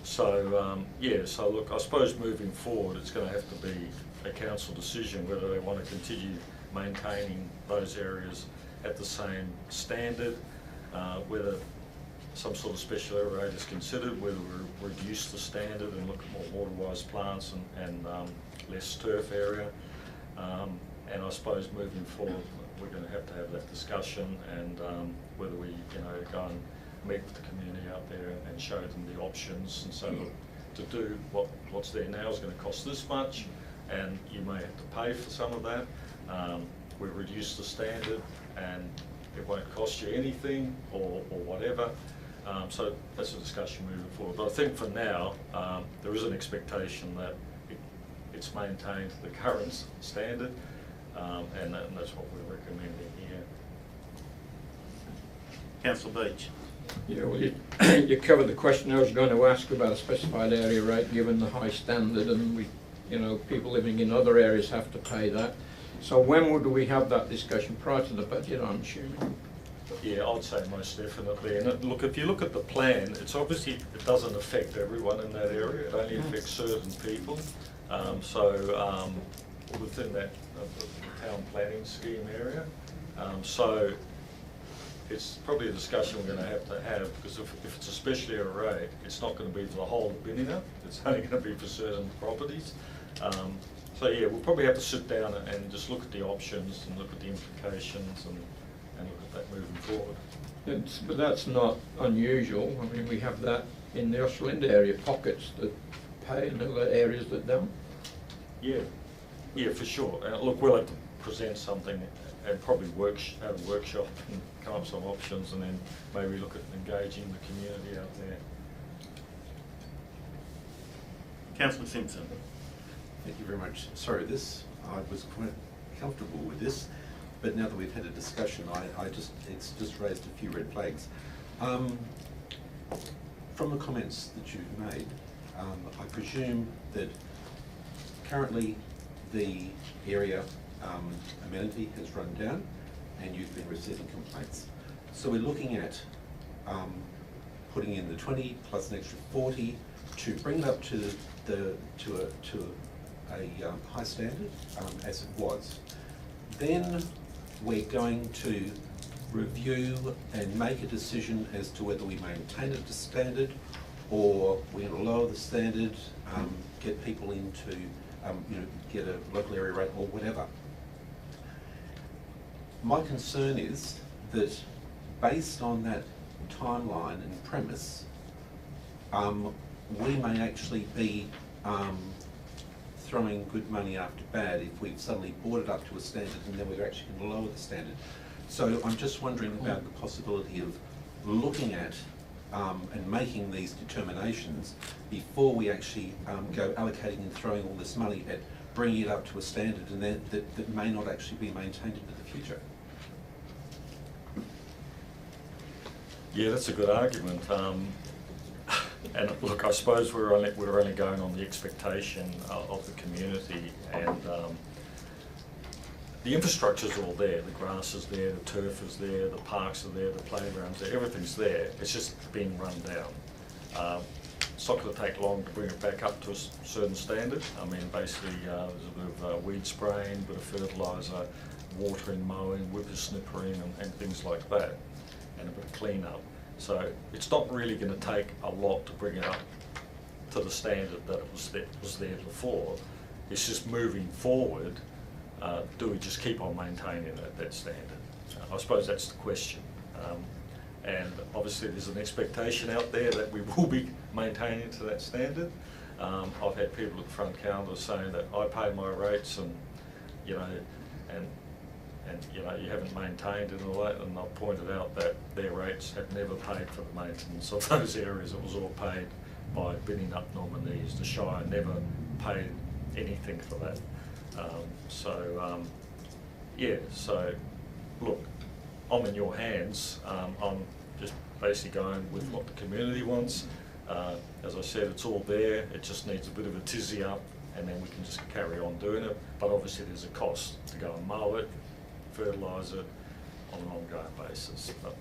So look, I suppose moving forward, it's going to have to be a council decision whether they want to continue maintaining those areas at the same standard, whether some sort of special area rate is considered, whether we reduce the standard and look at more water-wise plants and less turf area. And I suppose moving forward, we're going to have that discussion, and whether we, go and meet with the community out there and show them the options, and say, look, to do what's there now is going to cost this much, and you may have to pay for some of that. We reduce the standard, and it won't cost you anything, or whatever. So that's a discussion moving forward. But I think for now, there is an expectation that it's maintained to the current standard, and that's what we're recommending here. Councillor Beach. Yeah, well, you covered the question I was going to ask about a specified area rate given the high standard, and people living in other areas have to pay that. So when would we have that discussion? Prior to the budget, I'm assuming? Yeah, I'd say most definitely. And look, if you look at the plan, it's obviously, it doesn't affect everyone in that area. It only affects certain people. Within that town planning scheme area. So it's probably a discussion we're going to have, because if it's a special area rate, it's not going to be for the whole of Binina. It's only going to be for certain properties. So yeah, we'll probably have to sit down and just look at the options and look at the implications and look at that moving forward. But that's not unusual. I mean, we have that in the Australinda area, pockets that pay and other areas that don't. Yeah, for sure. Look, we'll have to present something and probably have a workshop and come up with some options, and then maybe look at engaging the community out there. Councillor Simpson. Thank you very much. Sorry, I was quite comfortable with this, but now that we've had a discussion, it's just raised a few red flags. From the comments that you've made, I presume that currently the area amenity has run down and you've been receiving complaints. So we're looking at putting in the 20 plus an extra 40 to bring it up to a high standard as it was. Then we're going to review and make a decision as to whether we maintain it to standard, or we're going to lower the standard, get people into, get a local area rate or whatever. My concern is that based on that timeline and premise, we may actually be throwing good money after bad if we've suddenly brought it up to a standard and then we're actually going to lower the standard. So I'm just wondering about the possibility of looking at and making these determinations before we actually go allocating and throwing all this money at bringing it up to a standard, and then that may not actually be maintained into the future. And look, I suppose we're only going on the expectation of the community, and the infrastructure's all there. The grass is there, the turf is there, the parks are there, the playgrounds there, everything's there. It's just being run down. It's not going to take long to bring it back up to a certain standard. I mean, basically, there's a bit of weed spraying, a bit of fertiliser, watering, mowing, whippersnippering, and things like that, and a bit of clean-up. So it's not really going to take a lot to bring it up to the standard that it was there before. It's just moving forward. Do we just keep on maintaining that standard? I suppose that's the question. And obviously there's an expectation out there that we will be maintaining to that standard. I've had people at the front counter saying that I pay my rates, and you know, and you know, you haven't maintained and all that, and I've pointed out that their rates have never paid for the maintenance of those areas. It was all paid by bidding up nominees. The Shire never paid anything for that. Yeah, so look, I'm in your hands. I'm just basically going with what the community wants. As I said, it's all there. It just needs a bit of a tizzy up, and then we can just carry on doing it. But obviously there's a cost to go and mow it, fertilise it on an ongoing basis. But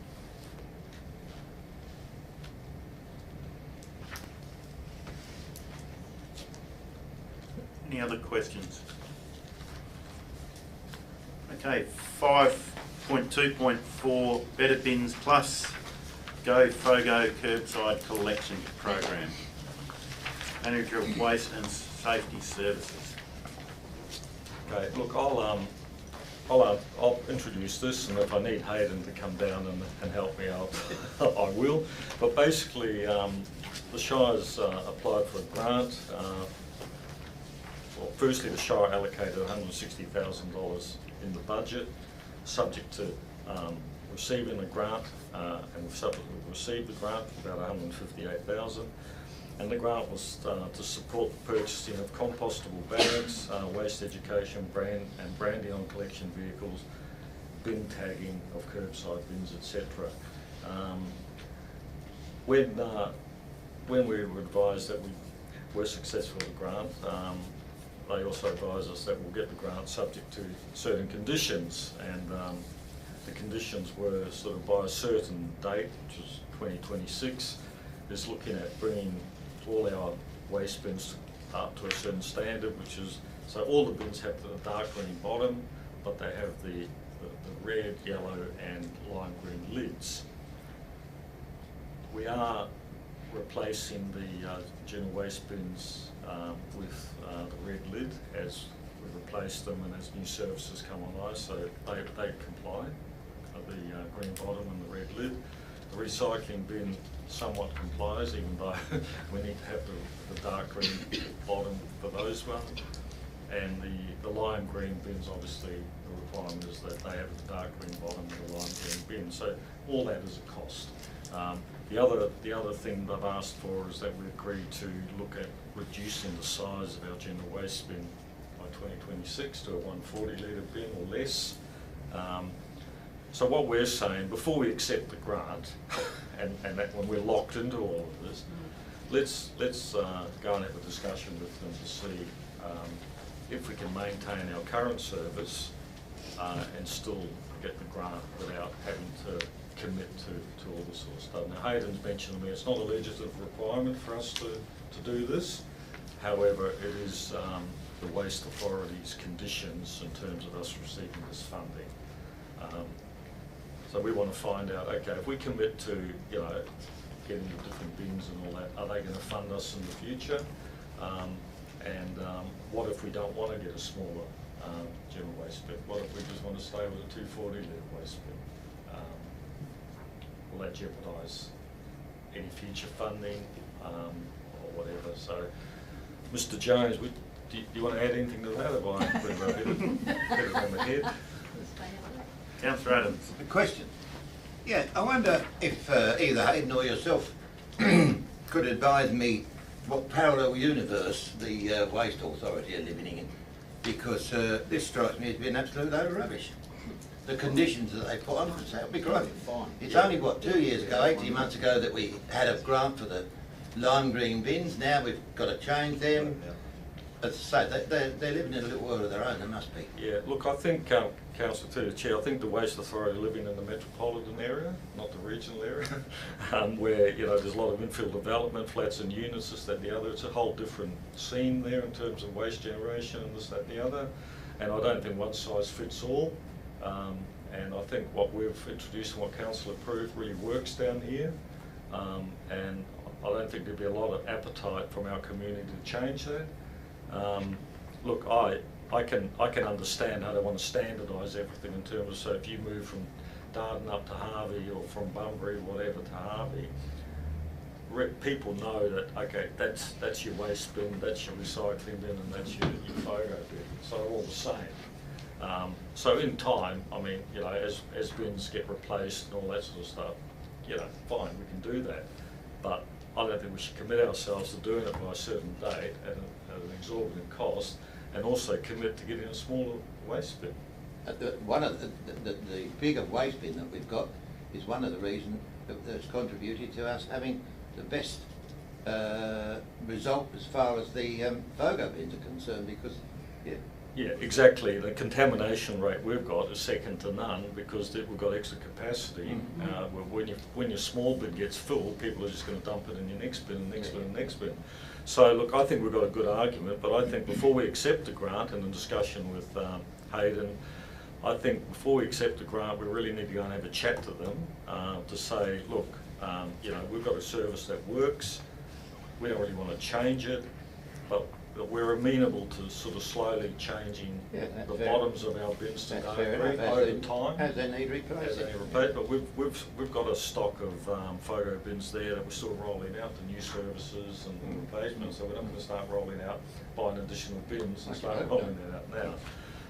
any other questions? Okay, 5.2.4 Better Bins Plus Go Fogo Curbside Collection Program. Manager of Waste and Safety Services. okay, look, I'll introduce this, and if I need Hayden to come down and help me out, I will. But basically, the Shire's applied for a grant. Well, firstly, the Shire allocated $160,000 in the budget, subject to receiving the grant, and we've received the grant for about $158,000. And the grant was to support the purchasing of compostable bags, waste education, branding on collection vehicles, bin tagging of curbside bins, etc. When we were advised that we were successful with the grant, they also advised us that we'll get the grant subject to certain conditions, and the conditions were sort of by a certain date, which was 2026, is looking at bringing all our waste bins up to a certain standard, which is, so all the bins have the dark green bottom, but they have the red, yellow and lime green lids. We are replacing the general waste bins with the red lid as we replace them and as new services come online, so they comply, the green bottom and the red lid. The recycling bin somewhat complies, even though we need to have the dark green bottom for those ones. And the lime green bins, obviously the requirement is that they have the dark green bottom and the lime green bin. So all that is a cost. The other thing they've asked for is that we agree to look at reducing the size of our general waste bin by 2026 to a 140 litre bin or less. So what we're saying, before we accept the grant, and that when we're locked into all of this, let's go and have a discussion with them to see if we can maintain our current service and still get the grant without having to commit to all this sort of stuff. Now, Hayden's mentioned to me it's not a legislative requirement for us to do this. However, it is the Waste Authority's conditions in terms of us receiving this funding. So we want to find out, okay, if we commit to, you know, getting the different bins and all that, are they going to fund us in the future? What if we don't want to get a smaller general waste bin? What if we just want to stay with a 240 litre waste bin? Will that jeopardise any future funding or whatever? So, Mr. Jones, do you want to add anything to that? Have I hit it on the head? Councillor Adams. A question. Yeah, I wonder if either Hayden or yourself could advise me what parallel universe the Waste Authority are living in, because this strikes me as being an absolute load of rubbish. The conditions that they put on for sale, it'd be great. It's only, what, 2 years ago, 18 months ago, that we had a grant for the lime green bins. Now we've got to change them. As I say, they're living in a little world of their own, they must be. Yeah, look, I think, Councillor through the Chair, I think the Waste Authority are living in the metropolitan area, not the regional area, where, you know, there's a lot of infill development, flats and units, this, that and the other. It's a whole different scene there in terms of waste generation and this, that and the other. And I don't think one size fits all. And I think what we've introduced and what Council approved really works down here. And I don't think there'd be a lot of appetite from our community to change that. Look, I can understand how they want to standardise everything in terms of, so if you move from Darden up to Harvey or from Bunbury, whatever, to Harvey, people know that, okay, that's your waste bin, that's your recycling bin, and that's your photo bin. So they're all the same. So in time, I mean, you know, as bins get replaced and all that sort of stuff, you know, fine, we can do that. But I don't think we should commit ourselves to doing it by a certain date at an exorbitant cost, and also commit to getting a smaller waste bin. One of the bigger waste bin that we've got is one of the reasons that's contributed to us having the best result as far as the FOGO bins are concerned, because, yeah. Yeah, exactly. The contamination rate we've got is second to none because we've got extra capacity. When your small bin gets full, people are just going to dump it in your next bin, and next bin, and next bin. So look, I think we've got a good argument, but I think before we accept the grant, and in discussion with Hayden, I think before we accept the grant, we really need to go and have a chat to them to say, look, you know, we've got a service that works. We don't really want to change it, but we're amenable to sort of slowly changing the bottoms of our bins to concrete over time. As they need replacing. But we've got a stock of photo bins there that we're still rolling out to new services and replacements, so we're not going to start rolling out, buying additional bins and start rolling that out now.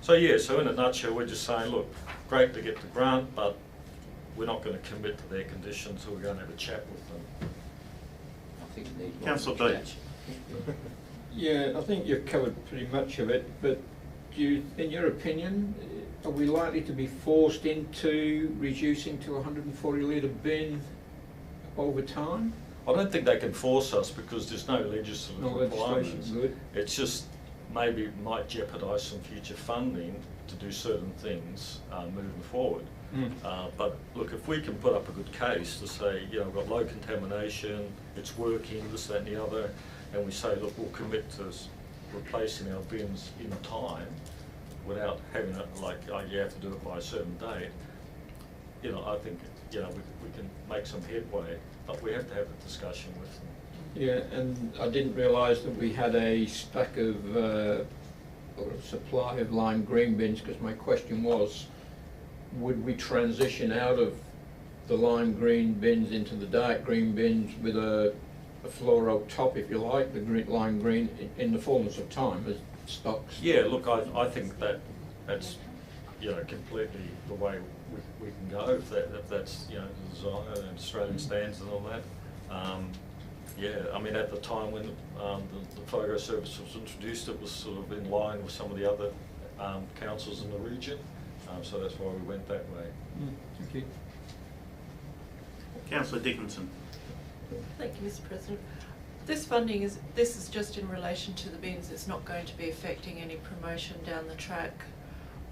So yeah, so in a nutshell, we're just saying, look, great to get the grant, but we're not going to commit to their conditions, so we're going to have a chat with them. I think it needs Councillor Beach. Yeah, I think you've covered pretty much of it, but do you, in your opinion, are we likely to be forced into reducing to a 140 litre bin over time? I don't think they can force us because there's no legislative requirements. Good. It's just maybe it might jeopardise some future funding to do certain things moving forward. But look, if we can put up a good case to say, you know, we've got low contamination, it's working, this, that and the other, and we say, look, we'll commit to replacing our bins in time without having it like, oh, you have to do it by a certain date, you know, I think, you know, we can make some headway, but we have to have a discussion with them. Yeah, and I didn't realise that we had a stack of, or a supply of lime green bins, because my question was, would we transition out of the lime green bins into the dark green bins with a fluoro top, if you like, the lime green, in the fullness of time as stocks? Yeah, look, I think that's, you know, completely the way we can go if that's, you know, the design and Australian standards and all that. Yeah, I mean, at the time when the photo service was introduced, it was sort of in line with some of the other councils in the region, so that's why we went that way. Thank you. Councillor Dickinson. Thank you, Mr. President. This funding this is just in relation to the bins. It's not going to be affecting any promotion down the track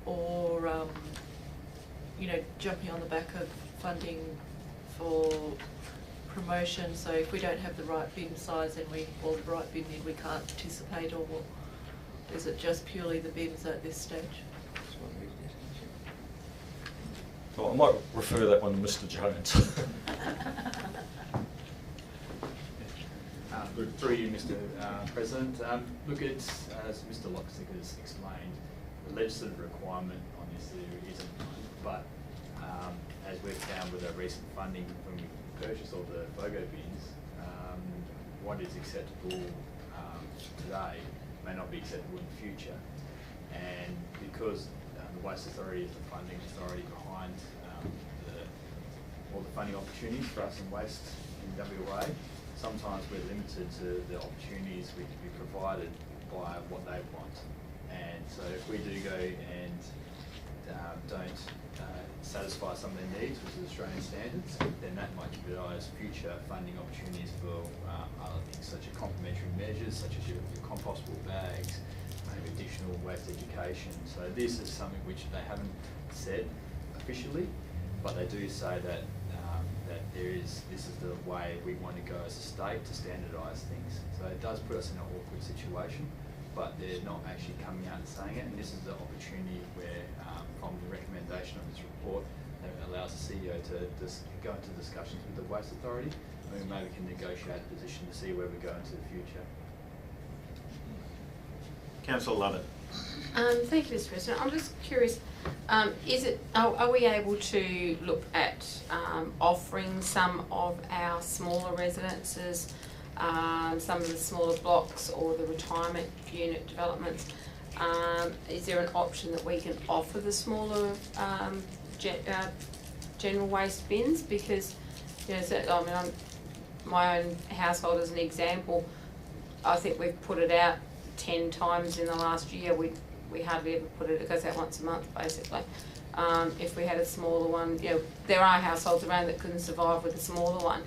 or, you know, jumping on the back of funding for promotion. So if we don't have the right bin size or the right bin need, we can't participate, or is it just purely the bins at this stage? Well, I might refer that one to Mr. Jones. Good through you, Mr. President. Look, it's, as Mr. Lockstick has explained, the legislative requirement on this there isn't one, but as we've found with our recent funding when we purchased all the FOGO bins, what is acceptable today may not be acceptable in the future. And because the Waste Authority is the funding authority behind all the funding opportunities for us in waste in WA, sometimes we're limited to the opportunities we can be provided by what they want. And so if we do go and don't satisfy some of their needs, which is Australian standards, then that might jeopardise future funding opportunities for other things such as complementary measures, such as your compostable bags, maybe additional waste education. So this is something which they haven't said officially, but they do say that this is the way we want to go as a state to standardise things. So it does put us in an awkward situation, but they're not actually coming out and saying it, and this is the opportunity where, from the recommendation of this report, that allows the CEO to go into discussions with the Waste Authority, and we maybe can negotiate a position to see where we go into the future. Councillor Lovett. Thank you, Mr. President. I'm just curious, are we able to look at offering some of our smaller residences, some of the smaller blocks or the retirement unit developments, is there an option that we can offer the smaller general waste bins? Because, you know, so, I mean, my own household as an example, I think we've put it out 10 times in the last year. We hardly ever put it goes out once a month, basically. If we had a smaller one, you know, there are households around that couldn't survive with a smaller one.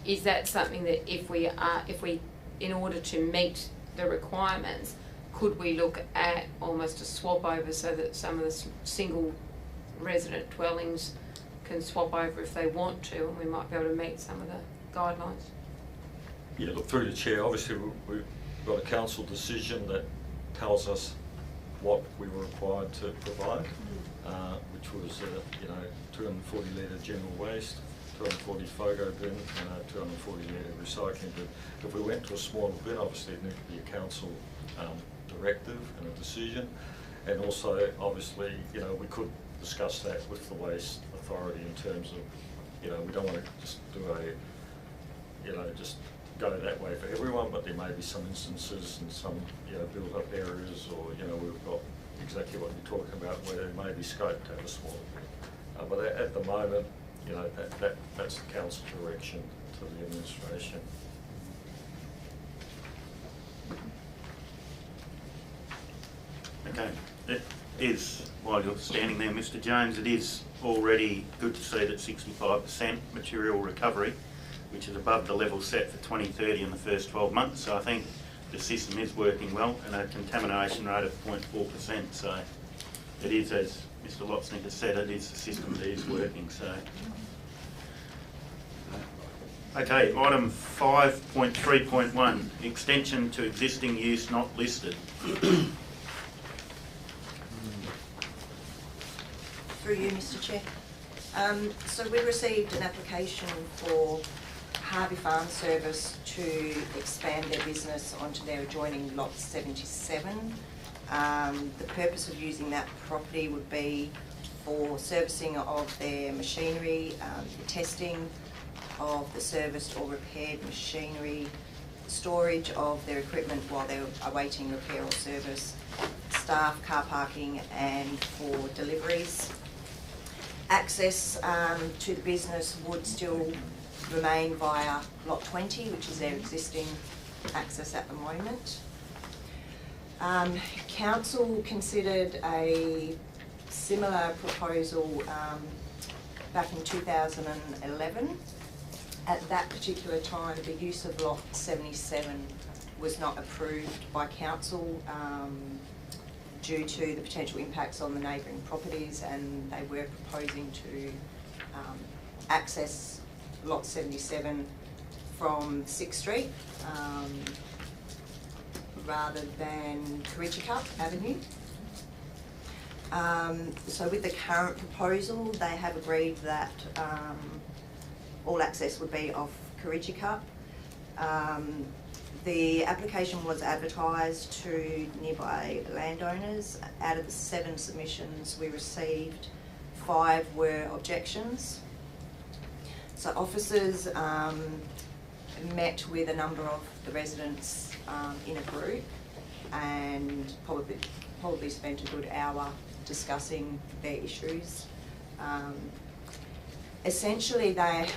Is that something that if we, in order to meet the requirements, could we look at almost a swap over so that some of the single resident dwellings can swap over if they want to, and we might be able to meet some of the guidelines? Yeah, look, through the chair, obviously we've got a council decision that tells us what we were required to provide, which was, 240 litre general waste, 240 FOGO bin, and a 240 litre recycling bin. If we went to a smaller bin, obviously it needed to be a council directive and a decision, and also obviously, you know, we could discuss that with the Waste Authority in terms of, you know, we don't want to just do a, you know, just go that way for everyone, but there may be some instances and some, you know, built up areas, or, you know, we've got exactly what you're talking about where there may be scope to have a smaller bin. But at the moment, you know, that's the council direction to the administration. Okay, it is, while you're standing there, Mr. Jones, it is already good to see that 65% material recovery, which is above the level set for 2030 in the first 12 months. So I think the system is working well, and a contamination rate of 0.4%. So it is, as Mr. Lotsnick has said, it is the system that is working. So, okay, item 5.3.1, extension to existing use not listed. Through you, Mr. Chair. So we received an application for Harvey Farm Service to expand their business onto their adjoining lot 77. The purpose of using that property would be for servicing of their machinery, the testing of the serviced or repaired machinery, storage of their equipment while they're awaiting repair or service, staff, car parking, and for deliveries. Access to the business would still remain via lot 20, which is their existing access at the moment. Council considered a similar proposal back in 2011. At that particular time, the use of lot 77 was not approved by council due to the potential impacts on the neighbouring properties, and they were proposing to access lot 77 from 6th Street rather than Kirichikup Avenue. So with the current proposal, they have agreed that all access would be off Kirichikup. The application was advertised to nearby landowners. Out of the 7 submissions we received, 5 were objections. So officers met with a number of the residents in a group and probably spent a good hour discussing their issues. Essentially, they're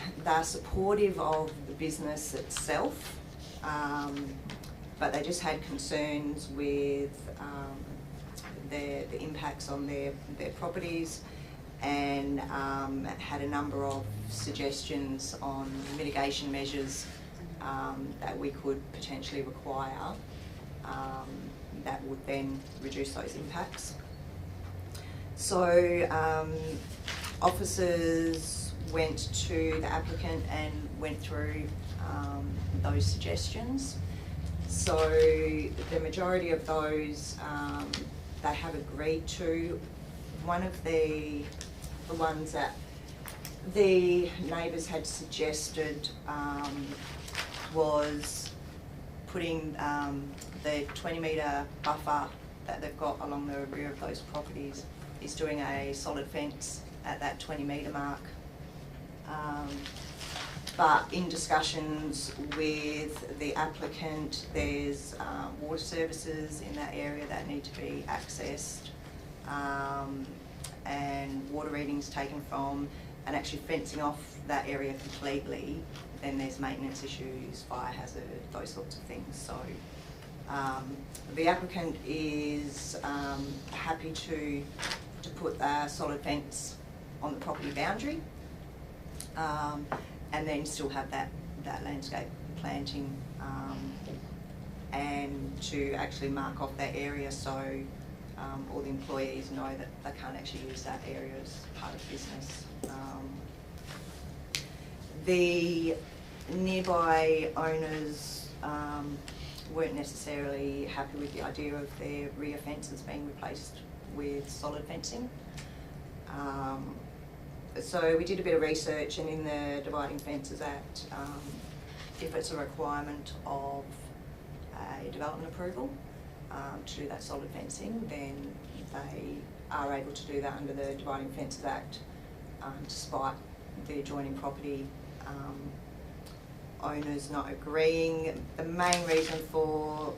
supportive of the business itself, but they just had concerns with the impacts on their properties, and had a number of suggestions on mitigation measures that we could potentially require that would then reduce those impacts. So officers went to the applicant and went through those suggestions. So the majority of those they have agreed to. One of the ones that the neighbours had suggested was putting the 20-metre buffer that they've got along the rear of those properties, is doing a solid fence at that 20-metre mark. But in discussions with the applicant, there's water services in that area that need to be accessed, and water readings taken from, and actually fencing off that area completely. Then there's maintenance issues, fire hazard, those sorts of things. So the applicant is happy to put a solid fence on the property boundary, and then still have that landscape planting, and to actually mark off that area so all the employees know that they can't actually use that area as part of business. The nearby owners weren't necessarily happy with the idea of their rear fences being replaced with solid fencing. So we did a bit of research, and in the Dividing Fences Act, if it's a requirement of a development approval to do that solid fencing, then they are able to do that under the Dividing Fences Act, despite the adjoining property owners not agreeing. The main reason for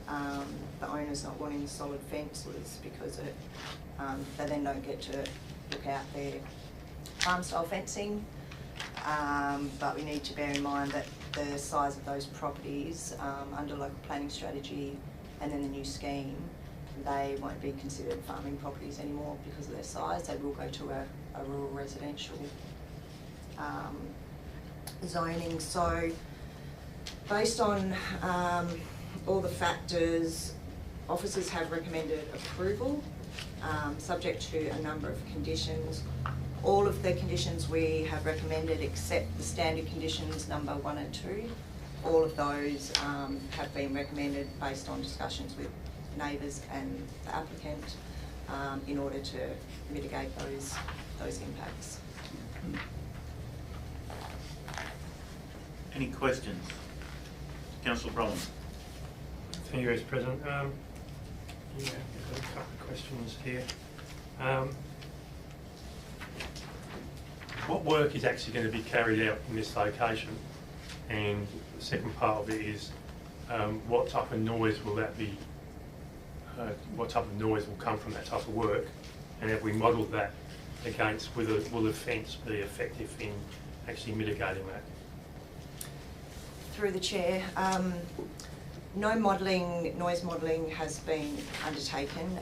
the owners not wanting the solid fence was because they then don't get to look out their farm style fencing, but we need to bear in mind that the size of those properties under local planning strategy and then the new scheme, they won't be considered farming properties anymore because of their size. They will go to a rural residential zoning. So based on all the factors, officers have recommended approval, subject to a number of conditions. All of the conditions we have recommended except the standard conditions number 1 and 2, all of those have been recommended based on discussions with neighbours and the applicant in order to mitigate those impacts. Any questions? Councillor Brolin. Thank you, Mr. President. Yeah, I've got a couple of questions here. What work is actually going to be carried out in this location? And the second part of it is, what type of noise will that be? What type of noise will come from that type of work? And have we modelled that against will the fence be effective in actually mitigating that? Through the chair, no noise modelling has been undertaken.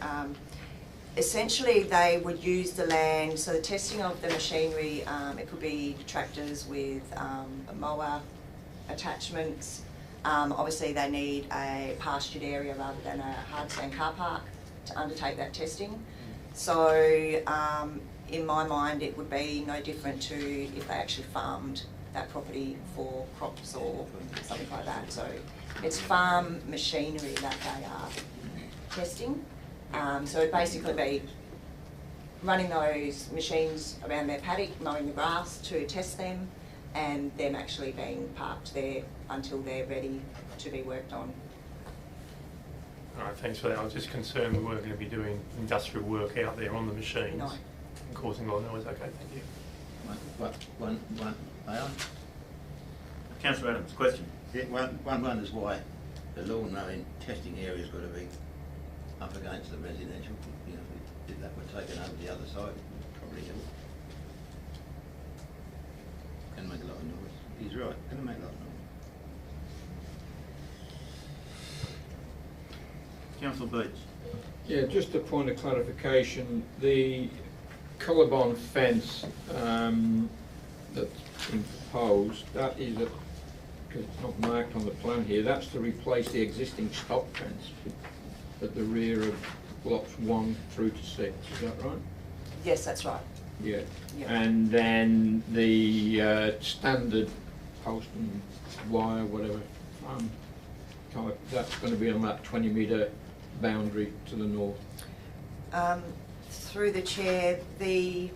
Essentially, they would use the land, so the testing of the machinery, it could be tractors with a mower attachments. Obviously, they need a pastured area rather than a hard stand car park to undertake that testing. So, in my mind, it would be no different to if they actually farmed that property for crops or something like that. So, it's farm machinery that they are testing. So it'd basically be running those machines around their paddock, mowing the grass to test them, and them actually being parked there until they're ready to be worked on. All right, thanks for that. I was just concerned we weren't going to be doing industrial work out there on the machines and causing a lot of noise. Okay, thank you. One, may I? Councillor Adams, question. Yeah, one wonders why the lawn mowing testing area's got to be up against the residential. You know, if that were taken over the other side, it would probably help. Can make a lot of noise. He's right, can make a lot of noise. Councillor Beach. Yeah, just a point of clarification. The colour-bond fence that's been proposed, that is, because it's not marked on the plan here, that's to replace the existing stock fence at the rear of blocks 1 through to 6, is that right? Yes, that's right. Yeah. Yep. And then the standard post and wire, whatever, type, that's going to be on that 20-metre boundary to the north. Through the chair, that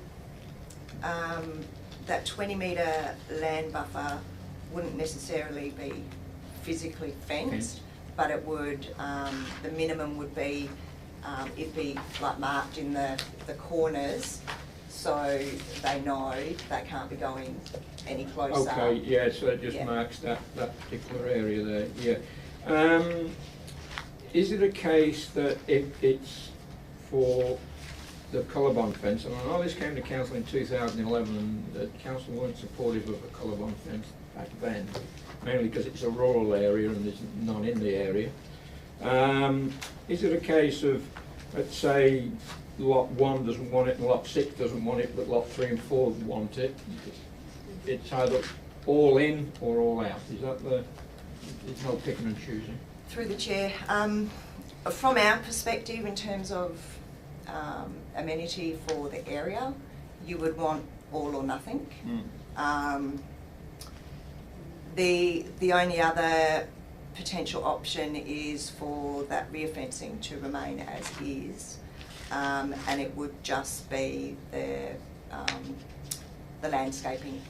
20-metre land buffer wouldn't necessarily be physically fenced, but it would, the minimum would be, it'd be like marked in the corners, so they know they can't be going any closer. Okay, yeah, so it just marks that particular area there, yeah. Is it a case that if it's for the colour-bond fence, and I know this came to council in 2011 and the council weren't supportive of a colour-bond fence back then, mainly because it's a rural area and there's none in the area. Is it a case of, let's say, lot 1 doesn't want it and lot 6 doesn't want it, but lot 3 and 4 want it? It's either all in or all out. Is that there's no picking and choosing? Through the chair, from our perspective in terms of amenity for the area, you would want all or nothing. The only other potential option is for that rear fencing to remain as is, and it would just be the landscaping.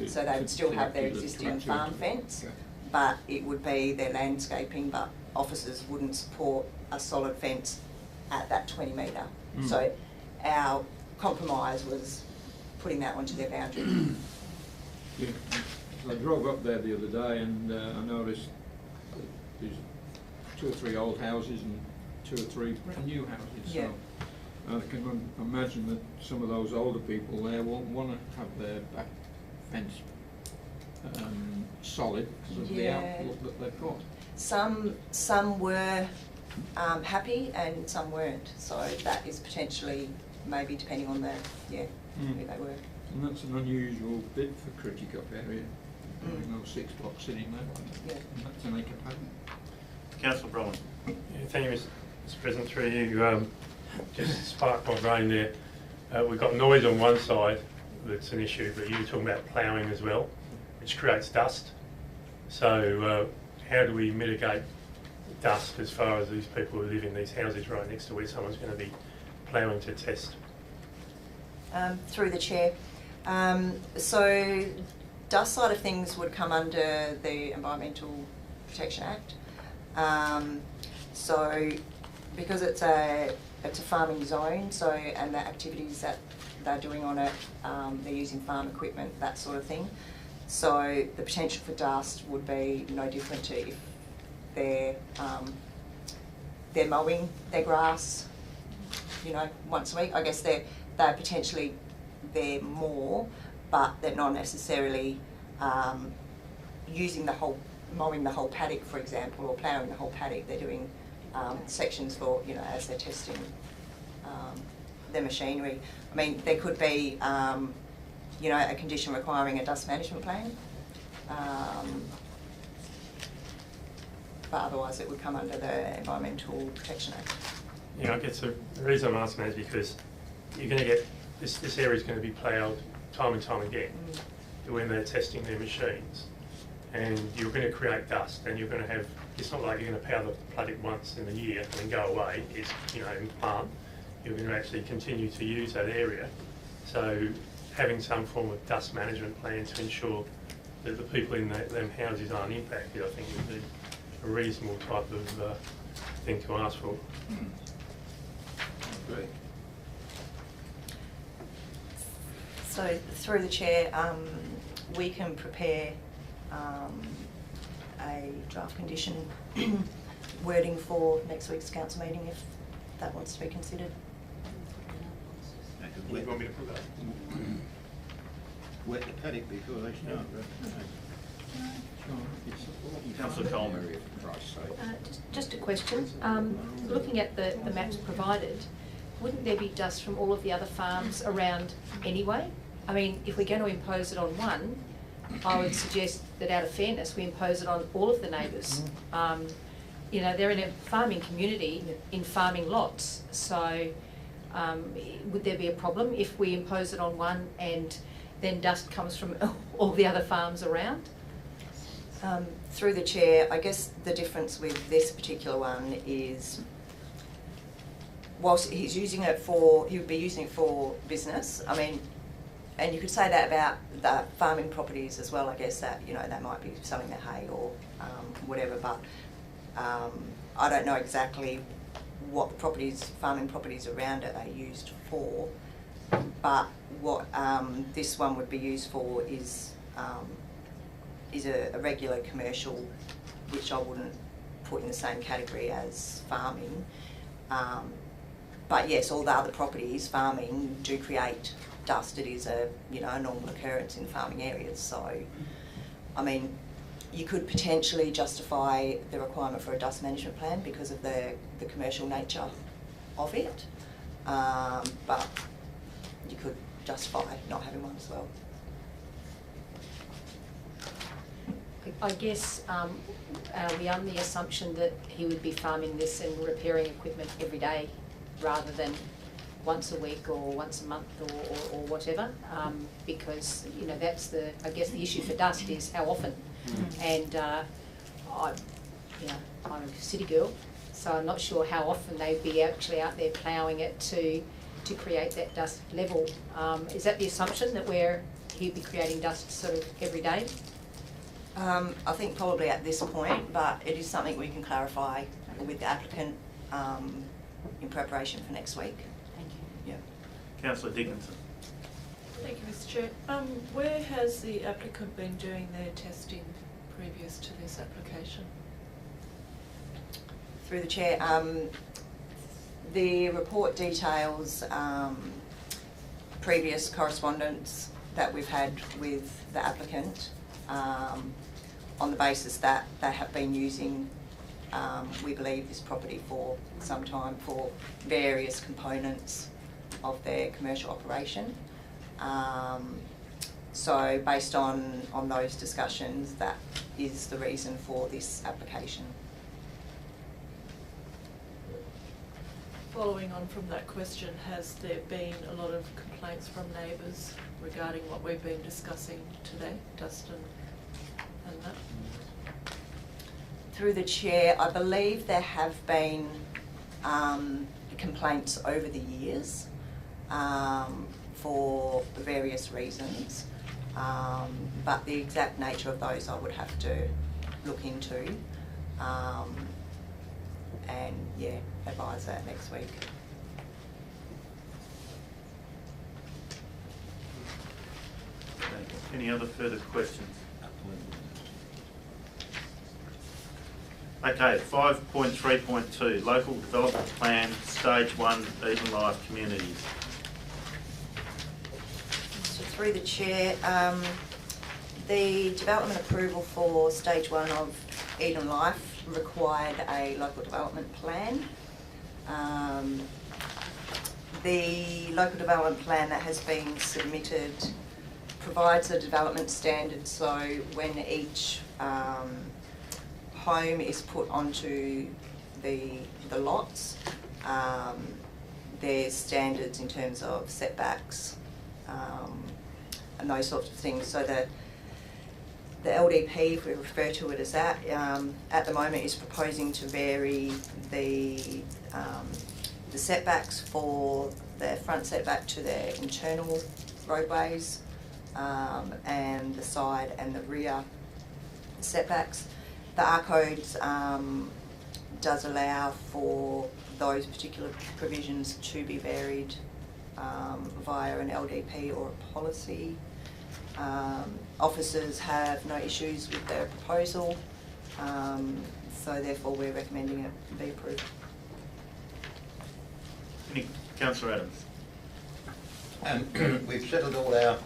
So they would still have their existing farm fence, but it would be their landscaping, but officers wouldn't support a solid fence at that 20 metre. So our compromise was putting that onto their boundary. Yeah. I drove up there the other day and I noticed that there's 2 or 3 old houses and 2 or 3 brand new houses. Yeah. So I can imagine that some of those older people there won't want to have their back fence solid because of the outlook that they've got. Some were happy and some weren't, so that is potentially maybe depending on the who they were. And that's an unusual bit for Criticup area. No 6 blocks sitting there. And that's an acre pattern. Councillor Brolin. Yeah, thank you, Mr. President. Through you, just sparked my brain there. We've got noise on one side that's an issue, but you were talking about ploughing as well, which creates dust. So how do we mitigate dust as far as these people who live in these houses right next to where someone's going to be ploughing to test? Through the chair. So dust side of things would come under the Environmental Protection Act. So because it's a farming zone, so and the activities that they're doing on it, they're using farm equipment, that sort of thing. So the potential for dust would be no different to if they're mowing their grass, you know, once a week. I guess they're potentially there more, but they're not necessarily mowing the whole paddock, for example, or ploughing the whole paddock. They're doing sections for, you know, as they're testing their machinery. I mean, there could be, you know, a condition requiring a dust management plan, but otherwise it would come under the Environmental Protection Act. Yeah, I guess the reason I'm asking that is because you're going to get, this area is going to be ploughed time and time again when they're testing their machines, and you're going to create dust, and you're going to have, it's not like you're going to plough the paddock once in a year and then go away. It's, you know, in the plant, you're going to actually continue to use that area. So having some form of dust management plan to ensure that the people in them houses aren't impacted, I think would be a reasonable type of thing to ask for. Great. So through the chair, we can prepare a draft condition wording for next week's council meeting if that wants to be considered. Do you want me to put that? Wet the paddock before they start. Councillor Coleman, for Christ's sake. Just a question. Looking at the maps provided, wouldn't there be dust from all of the other farms around anyway? I mean, if we're going to impose it on one, I would suggest that out of fairness, we impose it on all of the neighbours. You know, they're in a farming community in farming lots, so would there be a problem if we impose it on one and then dust comes from all the other farms around? Through the chair, I guess the difference with this particular one is, whilst he's using it for, he would be using it for business. I mean, and you could say that about the farming properties as well. I guess that, you know, they might be selling their hay or whatever, but I don't know exactly what the properties, farming properties around it are used for. But what this one would be used for is a regular commercial, which I wouldn't put in the same category as farming. But yes, all the other properties, farming, do create dust. It is a, you know, a normal occurrence in farming areas. So, I mean, you could potentially justify the requirement for a dust management plan because of the commercial nature of it. But you could justify not having one as well. I guess we are on the assumption that he would be farming this and repairing equipment every day rather than once a week or once a month or whatever, because, you know, that's the, I guess the issue for dust is how often. And I'm a city girl, so I'm not sure how often they'd be actually out there ploughing it to create that dust level. Is that the assumption, that he'd be creating dust sort of every day? I think probably at this point, but it is something we can clarify with the applicant in preparation for next week. Thank you. Yeah. Councillor Dickinson. Thank you, Mr Chair. Where has the applicant been doing their testing previous to this application? Through the chair, the report details previous correspondence that we've had with the applicant on the basis that they have been using, we believe, this property for some time for various components of their commercial operation. So based on those discussions, that is the reason for this application. Following on from that question, has there been a lot of complaints from neighbours regarding what we've been discussing today, dust and that? Through the chair, I believe there have been complaints over the years for various reasons, but the exact nature of those I would have to look into and yeah, advise that next week. Any other further questions? Okay, 5.3.2, Local Development Plan, Stage 1, Eden Life Communities. So through the chair, the development approval for Stage 1 of Eden Life required a local development plan. The local development plan that has been submitted provides a development standard, so when each home is put onto the lots, there's standards in terms of setbacks and those sorts of things. So the LDP, if we refer to it as that, at the moment is proposing to vary the setbacks for the front setback to their internal roadways and the side and the rear setbacks. The R codes does allow for those particular provisions to be varied via an LDP or a policy. Officers have no issues with their proposal, so therefore we're recommending it be approved. Councillor Adams. We've settled all our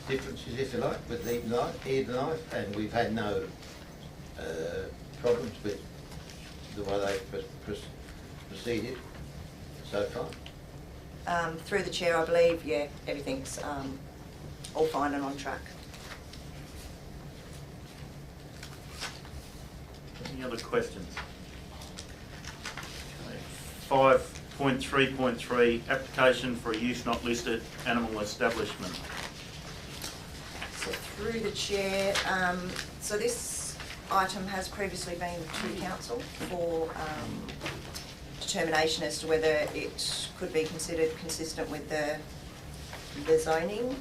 differences, if you like, with Eden Life, and we've had no problems with the way they proceeded. so far? Through the chair, I believe, yeah, everything's all fine and on track. Any other questions? 5.3.3, application for a use not listed animal establishment. So through the chair, so this item has previously been to council for determination as to whether it could be considered consistent with the zoning.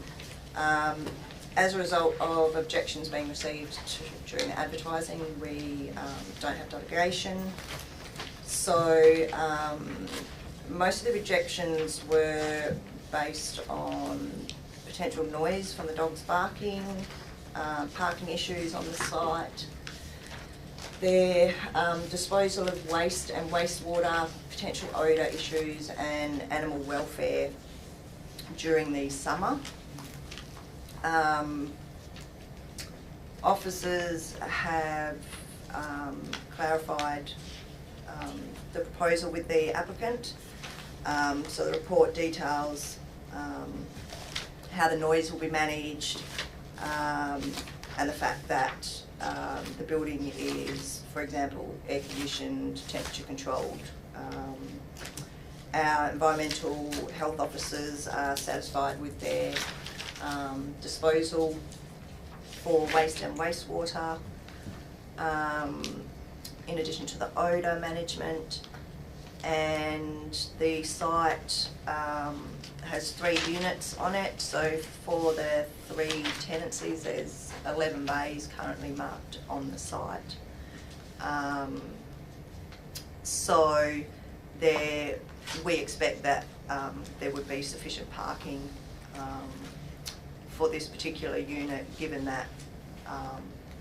As a result of objections being received during the advertising, we don't have delegation. So most of the objections were based on potential noise from the dogs barking, parking issues on the site, their disposal of waste and wastewater, potential odour issues and animal welfare during the summer. Officers have clarified the proposal with the applicant. So the report details how the noise will be managed and the fact that the building is, for example, air conditioned, temperature controlled. Our environmental health officers are satisfied with their disposal for waste and wastewater, in addition to the odour management. And the site has 3 units on it, so for the 3 tenancies there's 11 bays currently marked on the site. So we expect that there would be sufficient parking for this particular unit, given that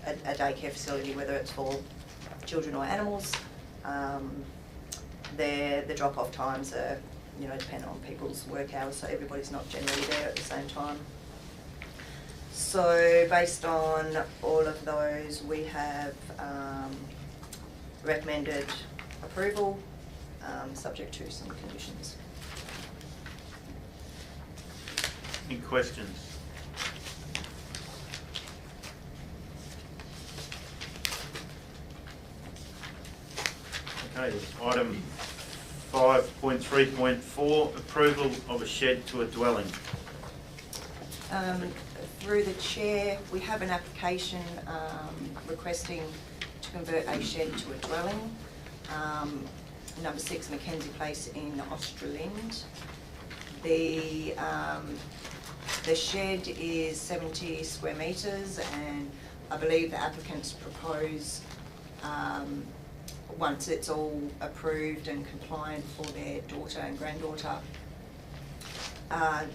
a daycare facility, whether it's for children or animals, the drop-off times are, dependent on people's work hours, so everybody's not generally there at the same time. So based on all of those, we have recommended approval, subject to some conditions. Any questions? Okay, item 5.3.4, approval of a shed to a dwelling. Through the chair, we have an application requesting to convert a shed to a dwelling. Number 6 Mackenzie Place in Australind. The shed is 70 square metres, and I believe the applicants propose, once it's all approved and compliant, for their daughter and granddaughter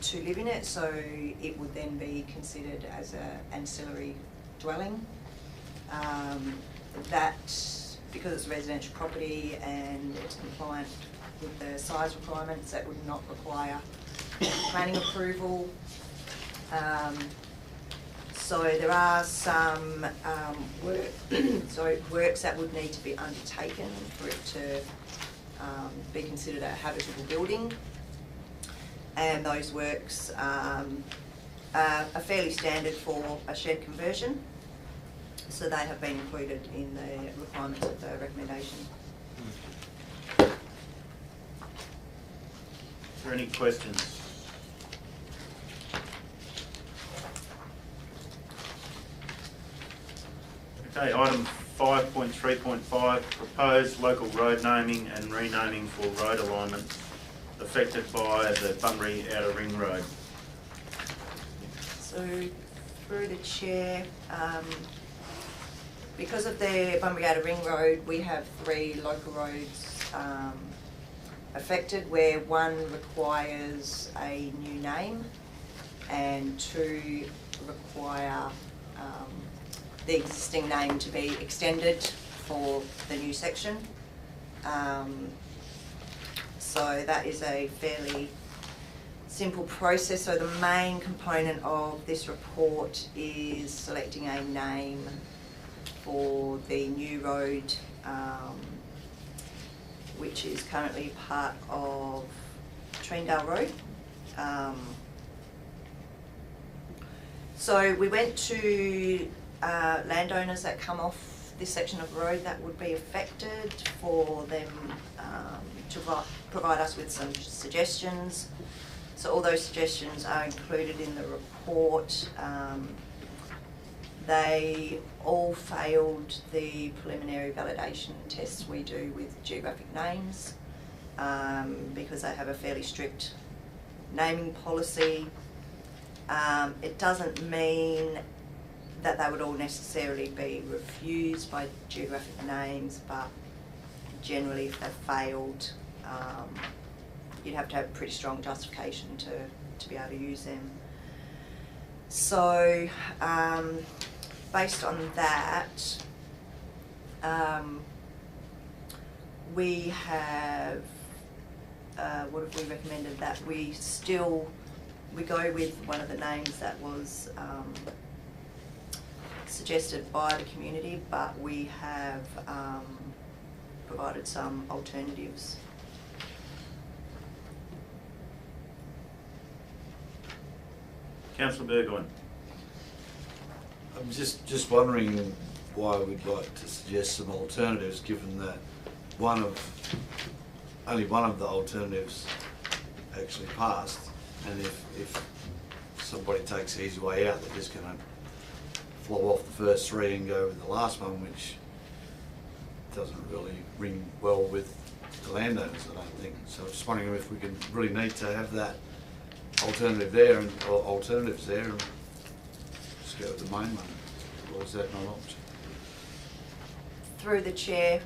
to live in it, so it would then be considered as an ancillary dwelling. Because it's a residential property and it's compliant with the size requirements, that would not require planning approval. So there are some works that would need to be undertaken for it to be considered a habitable building, and those works are fairly standard for a shed conversion, so they have been included in the requirements of the recommendation. Is there any questions? Okay, item 5.3.5, proposed local road naming and renaming for road alignments affected by the Bunbury Outer Ring Road. So through the chair, because of the Bunbury Outer Ring Road, we have 3 local roads affected, where 1 requires a new name and 2 require the existing name to be extended for the new section. So that is a fairly simple process. So the main component of this report is selecting a name for the new road, which is currently part of Treendale Road. So we went to landowners that come off this section of road that would be affected for them to provide us with some suggestions. So all those suggestions are included in the report. They all failed the preliminary validation tests we do with geographic names because they have a fairly strict naming policy. It doesn't mean that they would all necessarily be refused by geographic names, but generally if they failed, you'd have to have pretty strong justification to be able to use them. So based on that, we have, what have we recommended? That we go with one of the names that was suggested by the community, but we have provided some alternatives. Councillor Burgoyne. I'm just wondering why we'd like to suggest some alternatives, given that only one of the alternatives actually passed, and if somebody takes the easy way out, they're just going to flop off the first three and go with the last one, which doesn't really ring well with the landowners, I don't think. So I'm just wondering if we can really need to have that alternative there, or alternatives there, and just go with the main one, or is that not an option? Through the chair,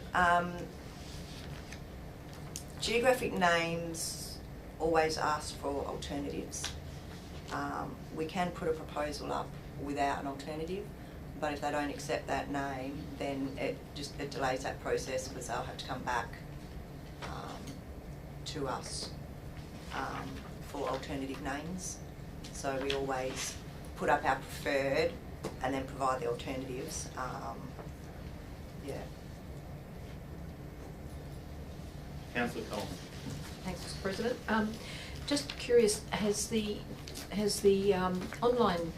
geographic names always ask for alternatives. We can put a proposal up without an alternative, but if they don't accept that name, then it delays that process, because they'll have to come back to us for alternative names. So we always put up our preferred and then provide the alternatives. Yeah. Councillor Coleman. Thanks, Mr. President. Just curious, has the online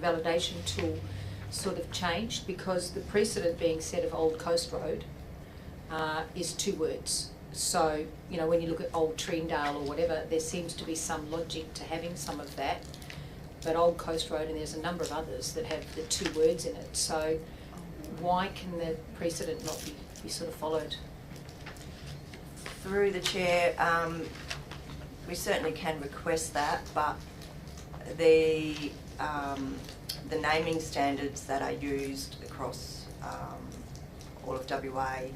validation tool sort of changed? Because the precedent being set of Old Coast Road is 2 words. So, you know, when you look at Old Treendale or whatever, there seems to be some logic to having some of that. But Old Coast Road, and there's a number of others that have the 2 words in it. So why can the precedent not be sort of followed? Through the chair, we certainly can request that, but the naming standards that are used across all of WA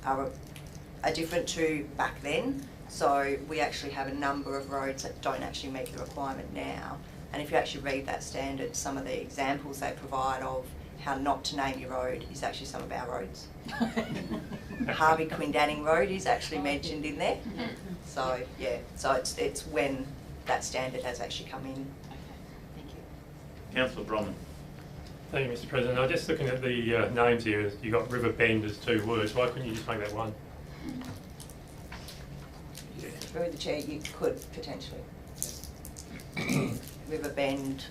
are different to back then. So we actually have a number of roads that don't actually meet the requirement now. And if you actually read that standard, some of the examples they provide of how not to name your road is actually some of our roads. Harvey Quindanning Road is actually mentioned in there. So yeah, so it's when that standard has actually come in. Thank you. Councillor Bromman. Thank you, Mr. President. I'm just looking at the names here. You got River Bend as 2 words. Why couldn't you just make that 1? Yeah. Through the chair, you could potentially. River Bend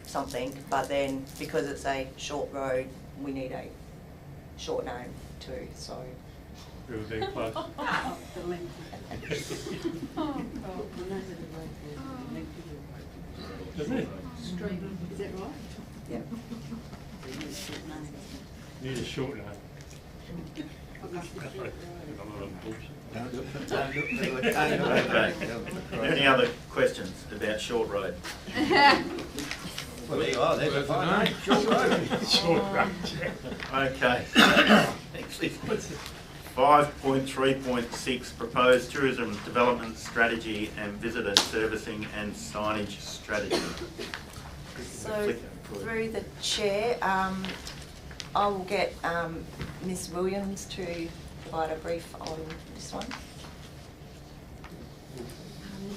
something, but then because it's a short road, we need a short name too, so. River Bend close. Isn't it? Is that right? Yep. Need a short name. Any other questions about Short Road? Well, there you are, there's a fine name, Short Road. Short road. Okay. 5.3.6 proposed tourism development strategy and visitor servicing and signage strategy. So through the chair, I will get Ms Williams to provide a brief on this one.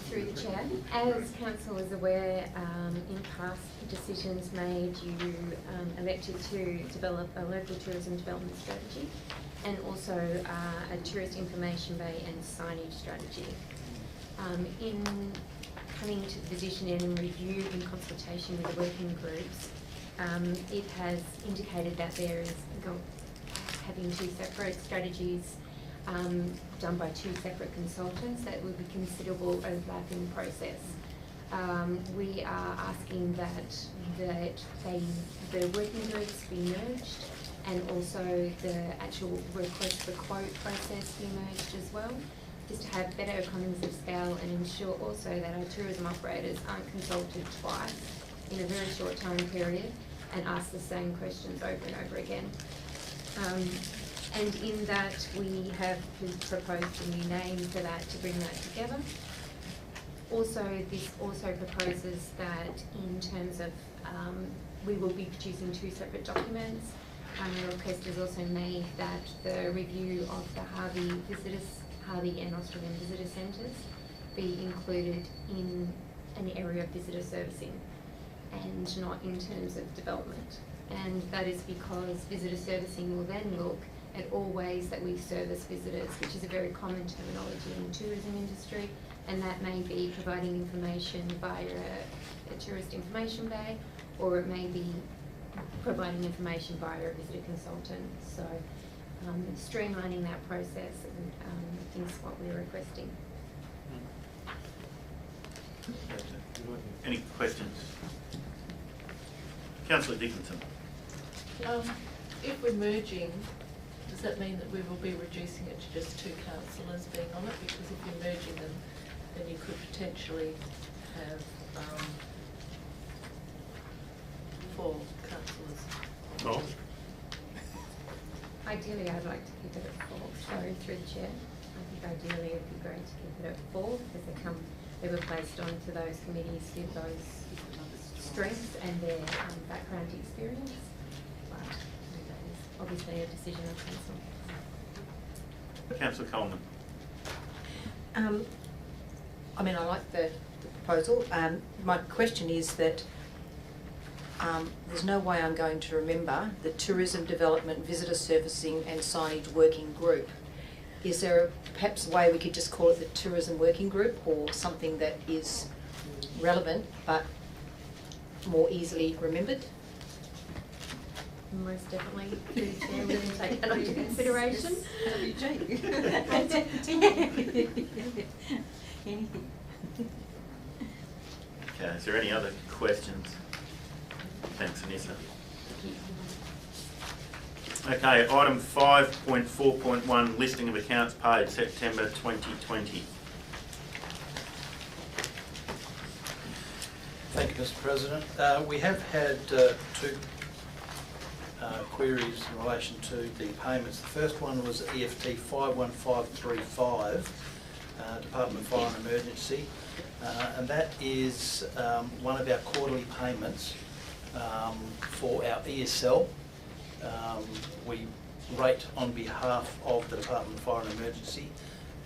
Through the chair, as council is aware, in past decisions made, you elected to develop a local tourism development strategy. and also a tourist information bay and signage strategy. In coming to the position and in review in consultation with the working groups, it has indicated that there is having two separate strategies done by two separate consultants, that would be considerable overlap in process. We are asking that the working groups be merged, and also the actual request for quote process be merged as well, just to have better economies of scale and ensure also that our tourism operators aren't consulted twice in a very short time period and ask the same questions over and over again. And in that, we have proposed a new name for that to bring that together. Also, this also proposes that in terms of, we will be producing two separate documents. The request is also made that the review of the Harvey and Australian visitor centres be included in an area of visitor servicing and not in terms of development. And that is because visitor servicing will then look at all ways that we service visitors, which is a very common terminology in the tourism industry, and that may be providing information via a tourist information bay, or it may be providing information via a visitor consultant. So streamlining that process is what we're requesting. Any questions? Councillor Dickinson. If we're merging, does that mean that we will be reducing it to just two councillors being on it? Because if you're merging them, then you could potentially have 4 councillors. Oh. Ideally, I'd like to keep it at 4. Sorry, through the chair. I think ideally it'd be great to keep it at 4 because they were placed onto those committees with those strengths and their background experience. But that is obviously a decision of council. Councillor Coleman. I mean, I like the proposal. My question is that there's no way I'm going to remember the Tourism Development, Visitor Servicing and Signage Working Group. Is there perhaps a way we could just call it the Tourism Working Group, or something that is relevant but more easily remembered? Most definitely, through the chair, we will take that into consideration. Okay, is there any other questions? Thanks, Anissa. Okay, item 5.4.1, listing of accounts paid September 2020. Thank you, Mr. President. We have had 2 queries in relation to the payments. The first one was EFT 51535, Department of Fire and Emergency, and that is one of our quarterly payments for our ESL. We rate on behalf of the Department of Fire and Emergency,